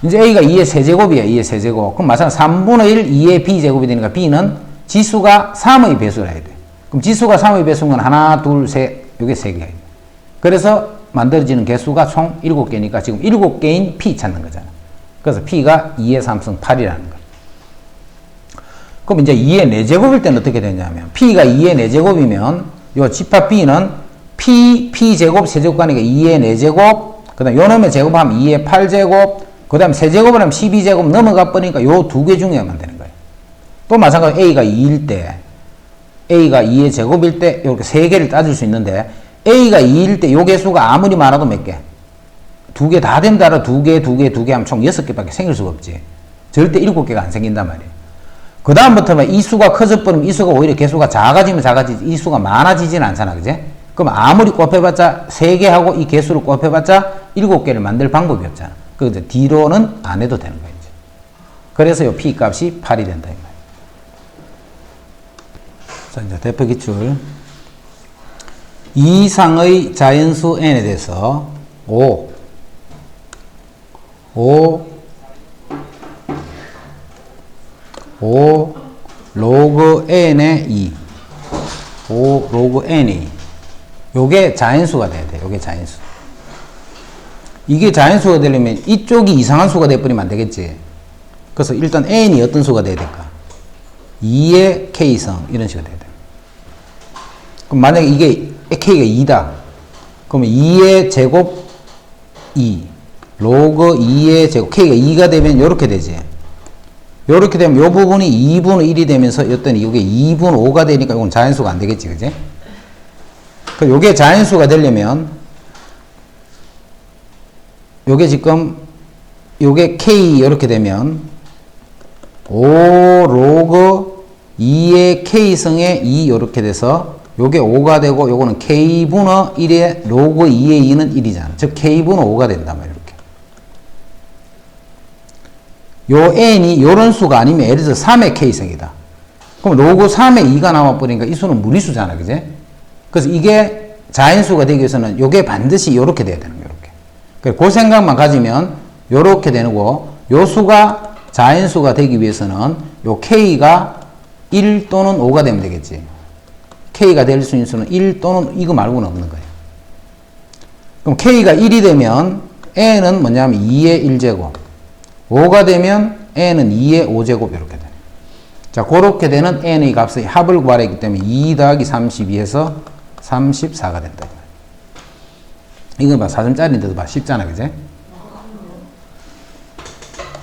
B: 이제 A가 2의 세제곱이야, 2의 세제곱. 그럼 마찬가지로 3분의 1 2의 B제곱이 되니까 B는 지수가 3의 배수라 해야 돼. 그럼 지수가 3의 배수인 건 하나, 둘, 셋, 요게 3개가 있네. 그래서 만들어지는 개수가 총 7개니까 지금 7개인 P 찾는 거잖아. 그래서 P가 2의 3승 8이라는 거야. 그럼 이제 2의 4제곱일 때는 어떻게 되냐면, P가 2의 4제곱이면, 요 집합 B는 P제곱, 세제곱가니까 2의 4제곱, 그 다음 요 놈의 제곱하면 2의 8제곱, 그 다음 세제곱을 하면 12제곱 넘어가 버리니까 요 2개 중에만 되는 거예요. 또 마찬가지로 A가 2일 때, A가 2의 제곱일 때, 이렇게 3개를 따질 수 있는데, A가 2일 때 요 개수가 아무리 많아도 몇 개? 2개 다 된다라 2개, 2개, 2개 하면 총 6개밖에 생길 수가 없지. 절대 7개가 안 생긴단 말이에요. 그 다음부터는 이 수가 커져버리면 이 수가 오히려 개수가 작아지면 작아지지, 이 수가 많아지지는 않잖아. 그제? 그럼 아무리 곱해봤자 3개 하고 이 개수를 곱해봤자 7개를 만들 방법이 없잖아. 그래서 뒤로는 안 해도 되는 거예요. 그래서 요 P 값이 8이 된다. 이 말이에요. 자, 이제 대표 기출. 이상의 자연수 n에 대해서 5 로그 n의 2 5 로그 n이 요게 자연수가 돼야 돼. 요게 자연수. 이게 자연수가 되려면 이쪽이 이상한 수가 돼버리면 안 되겠지. 그래서 일단 n이 어떤 수가 돼야 될까? 2의 k성 이런 식으로 돼야 돼. 그럼 만약에 이게 k가 2다. 그러면 2의 제곱 2 로그 2의 제곱 k가 2가 되면 이렇게 되지. 이렇게 되면 이 부분이 2분의 1이 되면서 였더니 이게 2분의 5가 되니까 이건 자연수가 안 되겠지. 그지? 그럼 이게 자연수가 되려면 요게 지금 요게 k 이렇게 되면 5 로그 2의 k승의 2 이렇게 돼서 요게 5가 되고 요거는 k분의 1의 로그 2의 2는 1이잖아. 즉 k분의 5가 된단 말이야. 이렇게. 요 n이 요런 수가 아니면 예를 들어서 3의 k승이다. 그럼 로그 3의 2가 나와버리니까 이 수는 무리수잖아. 그제? 그래서 이게 자연수가 되기 위해서는 요게 반드시 요렇게 돼야 되는 거야. 요렇게. 그 생각만 가지면 요렇게 되는 거고, 요 수가 자연수가 되기 위해서는 요 k가 1 또는 5가 되면 되겠지. k가 될 수 있는 수는 1 또는 이거 말고는 없는 거예요. 그럼 k가 1이 되면 n은 뭐냐면 2의 1제곱, 5가 되면 n은 2의 5제곱 이렇게 되네. 자, 그렇게 되는 n의 값의 합을 구하기 때문에 2 더하기 32에서 34가 된다. 이거 봐, 4점짜리인데도 봐, 쉽잖아, 그제?